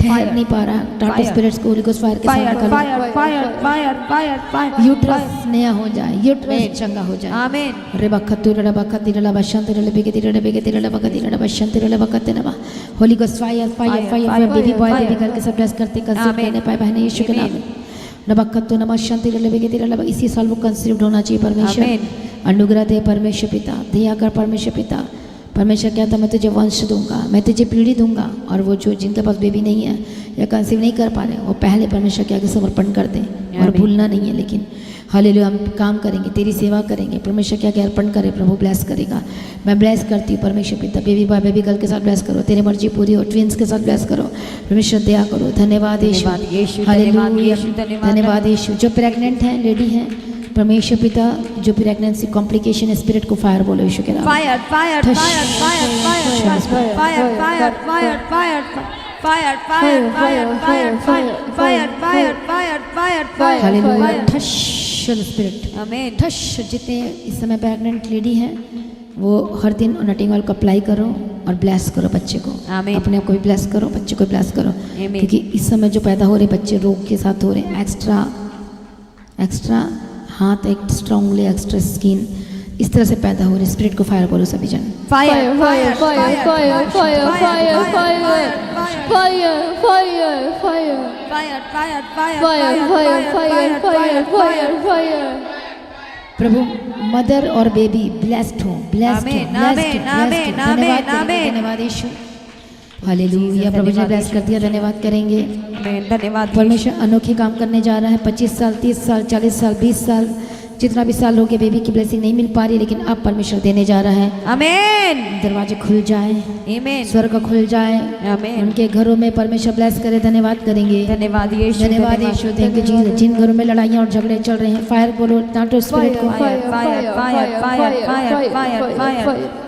ठहर नहीं पा रहा, टाटा स्पिरिट्स को होली गोस्ट फायर के साथ फायर निकालो। Fire fire fire fire fire uterus नया हो जाए, यूट्रस चंगा हो जाए। आमीन Holi ghost fire fire fire, baby boy baby girl के सब ब्लेस करते, कंसीव आमीन। करने पाए बहने यीशु के नाम में। नबक्कतु नमः शांति, इसी साल वो कंसीव्ड होना चाहिए परमेश्वर। आमीन। अनुग्रह दे परमेश्वर पिता, दया कर परमेश्वर पिता। परमेश्वर कहता मैं तुझे वंश दूंगा, मैं तुझे पीढ़ी दूंगा, और वो जो जिनके पास बेबी नहीं है या कंसीव नहीं कर पा रहे वो पहले परमेश्वर के आगे समर्पण कर दें, और आमीन। भूलना नहीं है। लेकिन हालेलुया, हम काम करेंगे, तेरी सेवा करेंगे, परमेश्वर के आगे अर्पण करें, प्रभु ब्लेस करेगा। मैं ब्लेस करती हूँ परमेश्वर पिता, बेबी बॉय बेबी गर्ल के साथ ब्लेस करो, तेरी मर्जी पूरी हो, ट्विंस के साथ ब्लेस करो, परमेश्वर दया करो। धन्यवाद यीशु, धन्यवाद यीशु, हालेलुया, धन्यवाद यीशु, धन्यवाद। धन्यवाद यीशु। जो प्रेग्नेंट हैं, लेडी हैं, परमेश्वर पिता जो प्रेगनेंसी कॉम्प्लिकेशन स्पिरिट को फायर बोलो यीशु के नाम में। फायर फायर ठश। Fire fire fire fire fire fire fire fire fire fire fire fire fire fire fire fire hallelujah, fire ठश स्पिरिट, आमीन ठश। जितने इस समय प्रेग्नेंट लेडी हैं वो हर दिन नटिंग ऑयल को अप्लाई करो और ब्लेस करो बच्चे को, आमीन। अपने आप को भी ब्लेस करो, बच्चे को ब्लेस करो, आमीन। क्योंकि इस समय जो पैदा हो रहे बच्चे रोग के साथ हो रहे हैं, एक्स्ट्रा हाथ, एक स्ट्रांगली एक्स्ट्रा स्किन, इस तरह से पैदा हो रहे। स्पिरिट को फायर बोलो सभी जन। Fire fire fire fire fire fire fire fire fire fire fire fire fire fire fire fire fire fire. प्रभु मदर और बेबी ब्लेस्ड हो, ब्लेस्ड हो, आमीन, ब्लेस्ड हो, आमीन, ब्लेस्ड हो। आमीन, धन्यवाद करेंगे, आमीन। धन्यवाद यीशु, हालेलुया। प्रभु जी ब्लेस कर दिया, धन्यवाद करेंगे। आमीन धन्यवाद परमेश्वर अनोखे काम करने जा रहा है। 25 साल 30 साल 40 साल 20 साल जितना भी साल हो गया बेबी की ब्लेसिंग नहीं मिल पा रही, लेकिन अब परमेश्वर देने जा रहा है। आमीन दरवाजे खुल जाए, आमीन स्वर्ग खुल जाए, आमीन उनके घरों में परमेश्वर ब्लेस करे। धन्यवाद करेंगे, धन्यवाद यीशु धन्यवाद यीशु। थैंक यू जी। जिन घरों में लड़ाइयाँ और झगड़े चल रहे हैं, फायर बोलो, डांटो स्पिरिट को। Fire fire fire fire fire fire fire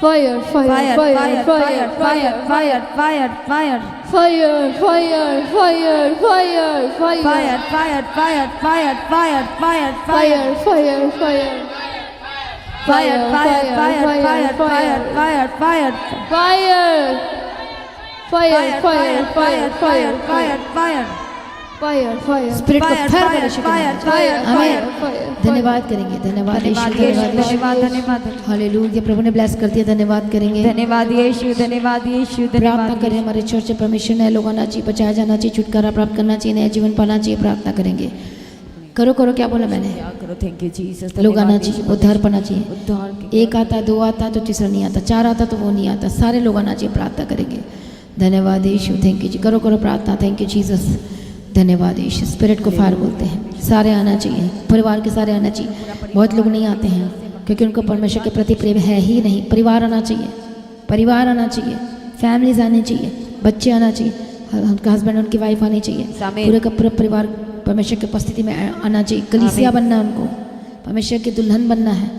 Fire, fire, fire fire, fire fire, fire fire fire fire fire, fire, fire, fire, fire, fire fire fire fire fire fire fire, fire, fire, fire fire fire fire fire fire fire fire, fire, fire, fire, fire fire, fire fire fire, fire, spirit को fire, fire fire, बोलो यीशु के fire, नाम में। Fire, आमीन। fire, धन्यवाद करेंगे, धन्यवाद यीशु, धन्यवाद यीशु धन्यवाद यीशु। धन्यवाद धन्यवाद हालेलुया, प्रभु ने ब्लेस कर दिया, धन्यवाद करेंगे। धन्यवाद यीशु धन्यवाद यीशु प्रार्थना धन्यवाद करें हमारे चर्च से परमेश्वर नए लोग आना चाहिए, बचाया जाना चाहिए, छुटकारा प्राप्त करना चाहिए, नया जीवन पाना चाहिए। प्रार्थना करेंगे, करो करो, क्या बोला मैंने? करो। Thank you Jesus. लोग आना चाहिए, उद्धार पाना चाहिए। उद्धार के एक आता, दो आता तो तीसरा नहीं आता, चार आता तो वो नहीं आता, सारे लोग आना चाहिए। प्रार्थना करेंगे, धन्यवाद यीशु, थैंक यू जी। करो करो प्रार्थना, थैंक यू जीसस, धन्यवाद यीशु। स्पिरिट को फायर बोलते हैं, सारे आना चाहिए, परिवार के सारे आना चाहिए। बहुत लोग नहीं आते हैं क्योंकि उनको परमेश्वर के प्रति प्रेम है ही नहीं। परिवार आना चाहिए, परिवार आना चाहिए, फैमिलीज आनी चाहिए, बच्चे आना चाहिए, उनका हस्बैंड उनकी वाइफ आनी चाहिए, आमीन। पूरे का पूरा परिवार परमेश्वर की उपस्थिति में आना चाहिए। कलीसिया बनना है उनको, परमेश्वर की दुल्हन बनना है।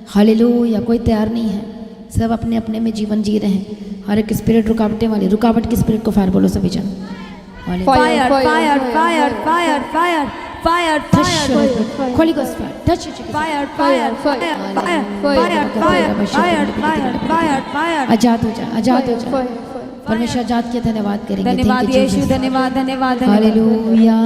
हालेलुया, कोई तैयार नहीं है, सब अपने अपने में जीवन जी रहे हैं। हर एक स्पिरिट रुकावटें वाली, रुकावट की स्पिरिट को फायर बोलो सभी जन। हालेलुया। Fire fire fire fire fire fire fire Holy Ghost fire, touch it, Jesus. Fire fire fire fire fire fire fire fire fire fire आजाद हो जा, आजाद हो जा। fire, परमेश्वर आजाद के धन्यवाद करेंगे। धन्यवाद Thank you, यीशु Jesus. धन्यवाद धन्यवाद धन्यवाद हालेलुया।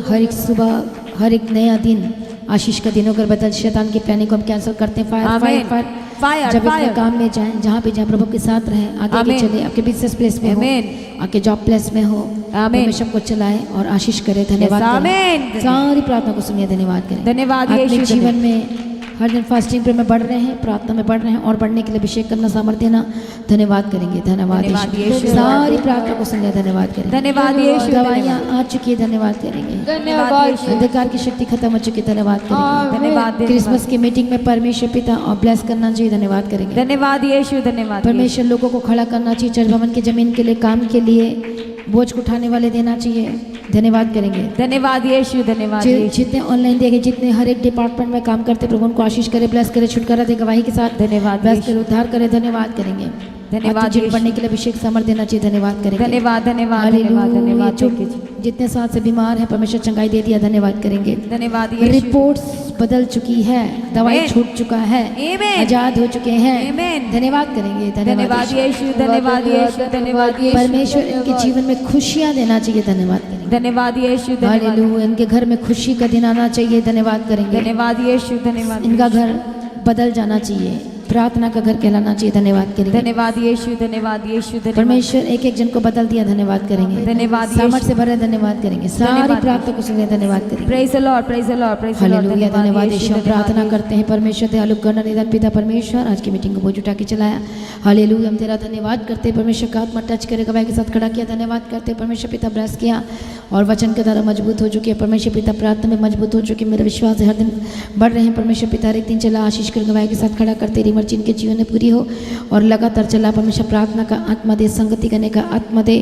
हर एक सुबह, हर एक नया दिन आशीष का दिन होकर बदल, शैतान की प्लानिंग को हम कैंसिल करते हैं। फायर फायर आमीन। फायर फायर, जब अपने फायर। काम में जाएं, जहाँ पे जाएं, प्रभु के साथ रहें, आगे आमीन। चले, आपके बिजनेस प्लेस में हो, आमीन। आपके जॉब प्लेस में हो, आमीन। परमेश्वर को चलाएं और आशीष करें। धन्यवाद Yes, करें। आमीन। सारी प्रार्थना को सुनिए, धन्यवाद करें। धन्यवाद आत्मिक यीशु, जीवन में हर दिन फास्टिंग पे में बढ़ रहे हैं, प्रार्थना में बढ़ रहे हैं, और बढ़ने के लिए अभिषेक करना, सामर्थ्य देना। धन्यवाद करेंगे, धन्यवाद धन्यवाद यीशु। यीशु। सारी प्रार्थना को सुनिए, धन्यवाद करेंगे। धन्यवाद यीशु दवाइयाँ आ चुकी है, धन्यवाद करेंगे। धन्यवाद अंधकार की शक्ति खत्म हो चुकी है, धन्यवाद करेंगे। धन्यवाद क्रिसमस की मीटिंग में परमेश्वर पिता और ब्लेस करना चाहिए, धन्यवाद करेंगे। धन्यवाद यीशु धन्यवाद परमेश्वर लोगों को खड़ा करना चाहिए, चर्च भवन की जमीन के लिए, काम के लिए, बोझ को उठाने वाले देना चाहिए, धन्यवाद करेंगे। धन्यवाद यीशु धन्यवाद यीशु जितने ऑनलाइन देंगे, जितने हर एक डिपार्टमेंट में काम करते, प्रभु उनको आशीष करे, ब्लेस करे, छुटकारा दे, गवाही के साथ धन्यवाद ब्लेस यीशु। करे, उद्धार करे, धन्यवाद करेंगे। धन्यवाद जिन यीशु। पढ़ने के लिए अभिषेक सामर्थ देना चाहिए, धन्यवाद करेंगे। धन्यवाद धन्यवाद हालेलुया। धन्यवाद धन्यवाद जो थैंक यू जी। जितने साल से बीमार है परमेश्वर चंगाई दे दिया, धन्यवाद करेंगे। धन्यवाद यीशु। रिपोर्ट्स बदल चुकी है, दवाई आमीन। छूट चुका है, आमीन। आजाद हो चुके हैं, आमीन। धन्यवाद करेंगे। धन्यवाद यीशु, धन्यवाद यीशु, धन्यवाद यीशु। परमेश्वर इनके जीवन में खुशियां देना चाहिए, धन्यवाद करेंगे। धन्यवाद यीशु, धन्यवाद हालेलुया। इनके घर में खुशी का दिन आना चाहिए, धन्यवाद करेंगे। धन्यवाद यीशु, धन्यवाद इनका घर बदल जाना चाहिए, प्रार्थना का घर कहलाना चाहिए, धन्यवाद करेंगे। धन्यवाद यीशु, धन्यवाद यीशु, धन्यवाद परमेश्वर एक एक जन को बदल दिया, धन्यवाद करेंगे। धन्यवाद सामर्थ यीशु। से भरे, धन्यवाद करेंगे। सारी धन्यवाद प्रार्थना को सुनिए, धन्यवाद करेंगे। Praise the Lord, praise the Lord, praise the Lord. Hallelujah. धन्यवाद यीशु। हम प्रार्थना करते हैं परमेश्वर दयालु करना निदान पिता परमेश्वर, आज की मीटिंग को बोझ उठा के चलाया। हालेलुया। हम तेरा धन्यवाद करते हैं परमेश्वर का आत्मा टच करे, गवाही के साथ खड़ा किया, धन्यवाद करते हैं परमेश्वर पिता। ब्लेस किया और वचन के द्वारा मजबूत हो चुके हैं परमेश्वर पिता, प्रार्थना में मजबूत हो चुके। मेरा विश्वास है हर दिन बढ़ रहे हैं परमेश्वर पिता। हर एक दिन चला आशीष कर गवाही के साथ खड़ा कर, तेरी मर्जी इनके जीवन में पूरी हो और लगातार चला परमेश्वर। प्रार्थना का आत्मा दे, संगति करने का आत्मा दे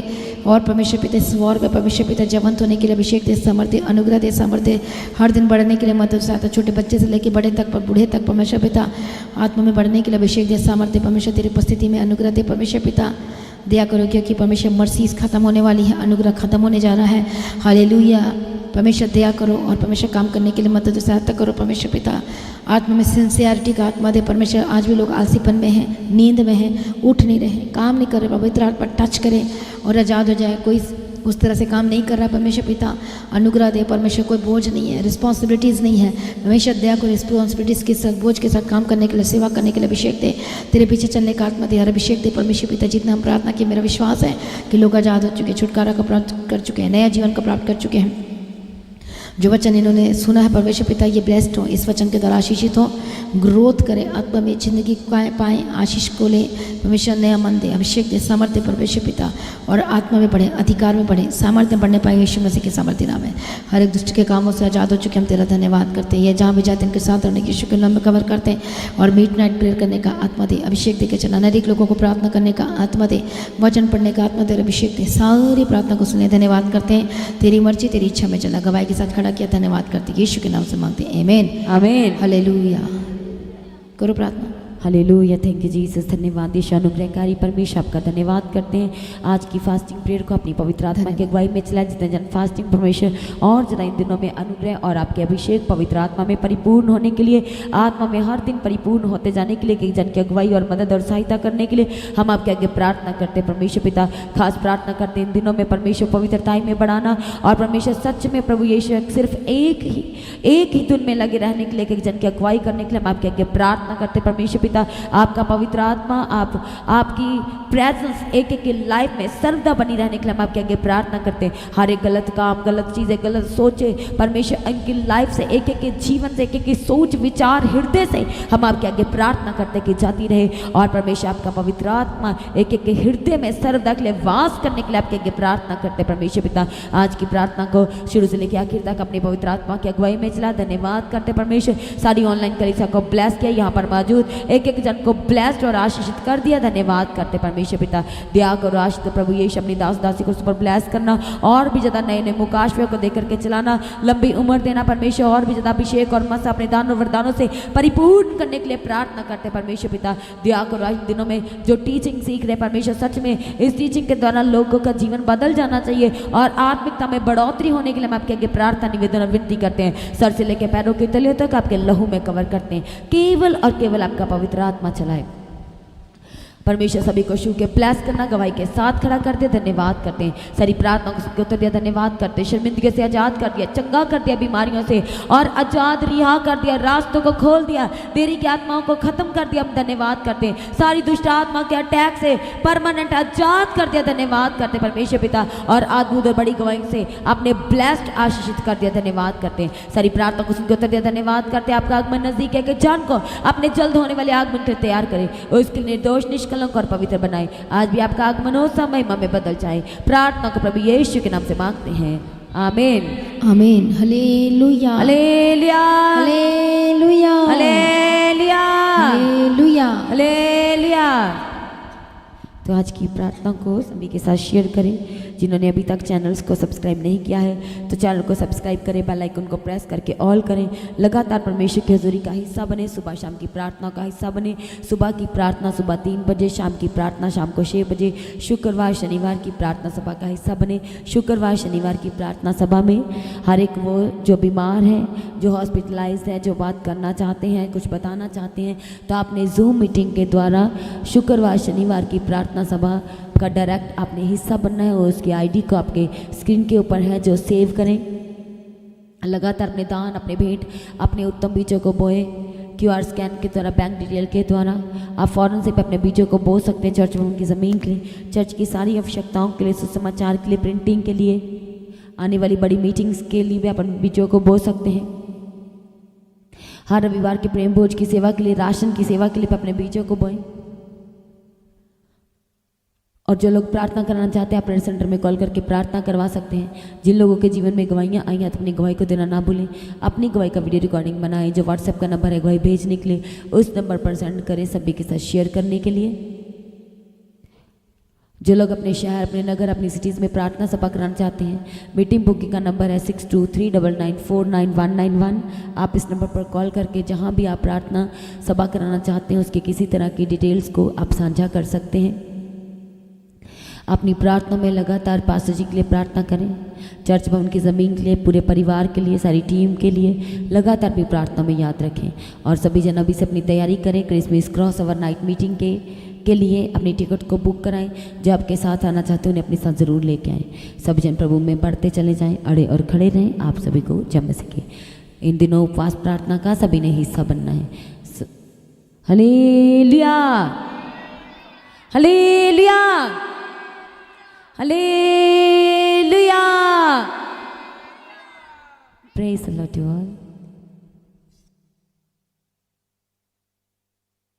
और परमेश्वर पिता इस वॉर में परमेश्वर पिता जवंत होने के लिए अभिषेक दे, सामर्थ्य अनुग्रह दे, सामर्थ्य हर दिन बढ़ने के लिए मदद साथ, छोटे बच्चे से लेकर बड़े तक, बूढ़े तक परमेश्वर पिता आत्मा में बढ़ने के लिए अभिषेक दे, सामर्थ्य परमेश्वर तेरी उपस्थिति में अनुग्रह दे परमेश्वर पिता। दया करो क्योंकि परमेश्वर मर्सीज खत्म होने वाली है, अनुग्रह खत्म होने जा रहा है। हालेलुया। परमेश्वर दया करो और परमेश्वर काम करने के लिए मदद सहायता करो परमेश्वर पिता। आत्मा में सिंसियरिटी का आत्मा दे परमेश्वर। आज भी लोग आलसीपन में हैं, नींद में हैं, उठ नहीं रहे, काम नहीं कर रहे, पवित्र आत्मा टच करे और आज़ाद हो जाए। कोई उस तरह से काम नहीं कर रहा परमेश्वर पिता, अनुग्रह दे परमेश्वर। कोई बोझ नहीं है, रिस्पॉन्सिबिलिटीज़ नहीं है परमेश्वर। दया को रिस्पॉन्सिबिलिटीज़ के साथ, बोझ के साथ काम करने के लिए, सेवा करने के लिए अभिषेक दे, तेरे पीछे चलने का आत्मा दे, हर अभिषेक दे परमेश्वर पिता। जितना हम प्रार्थना की, मेरा विश्वास है कि लोग आज़ाद हो चुके, छुटकारा का प्राप्त कर चुके हैं, नया जीवन का प्राप्त कर चुके हैं। जो वचन इन्होंने सुना है परमेश्वर पिता, ये ब्लेस्ड हो, इस वचन के द्वारा आशीषित हो, ग्रोथ करें, आत्मा में जिंदगी पाएँ, आशीष को लें परमेश्वर। नया मन दे, अभिषेक दे, सामर्थ्य परमेश्वर पिता और आत्मा में बढ़े, अधिकार में बढ़े, सामर्थ्य बढ़ने पाए यीशु मसीह के सामर्थ्य नाम है। हर एक दुष्ट के कामों से आज़ाद हो चुके, हम तेरा धन्यवाद करते हैं। ये जहाँ भी जाते इनके साथ रहने की यीशु के नाम में कवर करते हैं और मिडनाइट प्रेयर करने का आत्मा दे, अभिषेक दे के चलाना, अनेक लोगों को प्रार्थना करने का आत्मा दे, वचन पढ़ने का आत्मा दे, अभिषेक दे। सारी प्रार्थना को सुने, धन्यवाद करते हैं। तेरी मर्जी तेरी इच्छा में चला, गवाही के साथ खड़ा किया, धन्यवाद करते हैं। यीशु के नाम से मांगते हैं, आमीन आमीन। हालेलुया। करो प्रार्थना। हालेलुया। Thank you Jesus. धन्यवाद यीशु अनुग्रहकारी परमेश्वर, आपका धन्यवाद करते हैं। आज की फास्टिंग प्रेयर को अपनी पवित्र आत्मा की अगुवाई में चलाए। जितने जन फास्टिंग परमेश्वर और ज़रा इन दिनों में अनुग्रह और आपके अभिषेक पवित्र आत्मा में परिपूर्ण होने के लिए, आत्मा में हर दिन परिपूर्ण होते जाने के लिए, कई जन की अगुवाई और मदद और सहायता करने के लिए हम आपके आगे प्रार्थना करते हैं परमेश्वर पिता। खास प्रार्थना करते हैं इन दिनों में परमेश्वर पवित्रताई में बढ़ाना और परमेश्वर सच में प्रभु यीशु सिर्फ एक ही धुन में लगे रहने के लिए, कई जन की अगुवाई करने के लिए हम आपके आगे प्रार्थना करते हैं परमेश्वर पिता। आपका पवित्र आत्मा, आपकी प्रेजेंस एक एक की लाइफ में सर्वदा बनी रहने के लिए हम आपके आगे प्रार्थना करते हैं। हर एक गलत काम, गलत चीज़ें, गलत सोचे परमेश्वर इनकी लाइफ से, एक एक के जीवन से, एक एक की सोच विचार हृदय से हम आपके आगे प्रार्थना करते कि जाती रहे और परमेश्वर आपका पवित्र आत्मा एक एक के हृदय में सर्वदा के लिए वास करने के लिए आपके आगे प्रार्थना करते परमेश्वर पिता। आज की प्रार्थना को शुरू से लेकर आखिर तक अपनी पवित्र आत्मा की अगुवाई में चला, धन्यवाद करते परमेश्वर। सारी ऑनलाइन कलीसिया को ब्लेस किया, यहाँ पर मौजूद एक एक जन को ब्लेस्ड और आशीषित कर दिया, धन्यवाद करते परमेश्वर पिता। दया करो आशीष प्रभु यीशु अपनी दास दासी को सुपर ब्लेस करना और भी ज़्यादा नए नए मुकाशफे को देकर के चलाना, लंबी उम्र देना परमेश्वर, और भी ज़्यादा अभिषेक और मसा अपने दान और वरदानों से परिपूर्ण करने के लिए प्रार्थना करते परमेश्वर पिता। दया करो आज दिनों में जो टीचिंग सीख रहे परमेश्वर, सच में इस टीचिंग के द्वारा लोगों का जीवन बदल जाना चाहिए और आत्मिकता में बढ़ोतरी होने के लिए हम आपके आगे प्रार्थना निवेदन और विनती करते हैं। सर से लेकर पैरों की तलियों तक आपके लहू में कवर करते हैं, केवल और केवल आपका पवित्र आत्मा चलाए परमेश्वर। सभी को छू के ब्लेस करना, गवाही के साथ खड़ा करते, धन्यवाद करते हैं। सारी प्रार्थना को उत्तर दिया, धन्यवाद करते हैं। शर्मिंदगी से आज़ाद कर दिया, चंगा कर दिया बीमारियों से और आज़ाद रिहा कर दिया, रास्तों को खोल दिया, देरी की आत्माओं को खत्म कर दिया, हम धन्यवाद करते हैं। सारी दुष्ट आत्मा के अटैक से परमानेंट आज़ाद कर दिया, धन्यवाद करते परमेश्वर पिता। और अद्भुत और बड़ी गवाही से आपने ब्लेस्ड आशीषित कर दिया, धन्यवाद करते हैं। सारी प्रार्थना को सुनकर उत्तर दिया, धन्यवाद करते हैं। आपका आगमन नजदीक है कि जान को अपने जल्द होने वाले आगमन के तैयार करें और उसके निर्दोष निष्कलंक और पवित्र बनाए। आज भी आपका आगमन हो, समय में बदल जाए। प्रार्थना को प्रभु यीशु के नाम से मांगते हैं, आमीन आमीन। Hallelujah hallelujah hallelujah hallelujah hallelujah. Hallelujah. तो आज की प्रार्थना को सभी के साथ शेयर करें। जिन्होंने अभी तक चैनल्स को सब्सक्राइब नहीं किया है तो चैनल को सब्सक्राइब करें, बेल आइकन को प्रेस करके ऑल करें। लगातार परमेश्वर की हजूरी का हिस्सा बने, सुबह शाम की प्रार्थना का हिस्सा बने। सुबह की प्रार्थना सुबह 3 बजे, शाम की प्रार्थना शाम को 6 बजे, शुक्रवार शनिवार की प्रार्थना सभा का हिस्सा बने। शुक्रवार शनिवार की प्रार्थना सभा में हर एक वो जो बीमार है, जो हॉस्पिटलाइज्ड है, जो बात करना चाहते हैं, कुछ बताना चाहते हैं, तो आपने जूम मीटिंग के द्वारा शुक्रवार शनिवार की प्रार्थना सभा का डायरेक्ट आपने हिस्सा बनना है और उसकी आईडी को आपके स्क्रीन के ऊपर है जो सेव करें। लगातार अपने दान, अपने भेंट, अपने उत्तम बीजों को बोए। QR स्कैन के द्वारा, बैंक डिटेल के द्वारा आप फ़ौरन से अपने बीजों को बो सकते हैं। चर्च भवन की ज़मीन के लिए, चर्च की सारी आवश्यकताओं के लिए, सुसमाचार के लिए, प्रिंटिंग के लिए, आने वाली बड़ी मीटिंग्स के लिए भी आप अपने बीजों को बो सकते हैं। हर रविवार के प्रेम भोज की सेवा के लिए, राशन की सेवा के लिए भी अपने बीजों को बोएं। और जो लोग प्रार्थना कराना चाहते हैं, आप प्रेयर सेंटर में कॉल करके प्रार्थना करवा सकते हैं। जिन लोगों के जीवन में गवाहियाँ आई हैं तो अपनी गवाही को देना ना भूलें। अपनी गवाही का वीडियो रिकॉर्डिंग बनाएं, जो व्हाट्सएप का नंबर है गवाही भेजने के लिए उस नंबर पर सेंड करें, सभी के साथ शेयर करने के लिए। जो लोग अपने शहर, अपने नगर, अपनी सिटीज़ में प्रार्थना सभा कराना चाहते हैं, मीटिंग बुकिंग का नंबर है 6239949191। आप इस नंबर पर कॉल करके जहाँ भी आप प्रार्थना सभा कराना चाहते हैं उसके किसी तरह की डिटेल्स को आप साझा कर सकते हैं। अपनी प्रार्थना में लगातार पास्टर जी के लिए प्रार्थना करें, चर्च भवन की ज़मीन के लिए, पूरे परिवार के लिए, सारी टीम के लिए लगातार भी प्रार्थना में याद रखें। और सभी जन अभी से अपनी तैयारी करें Christmas cross over night meeting के लिए अपनी टिकट को बुक कराएं। जो आपके साथ आना चाहते हैं उन्हें अपने साथ ज़रूर लेके आएँ। सभी जन प्रभु में बढ़ते चले जाएँ, अड़े और खड़े रहें। आप सभी को जब में सके इन दिनों उपवास प्रार्थना का सभी ने हिस्सा बनना है। Hallelujah, hallelujah, hallelujah. Praise the Lord you all.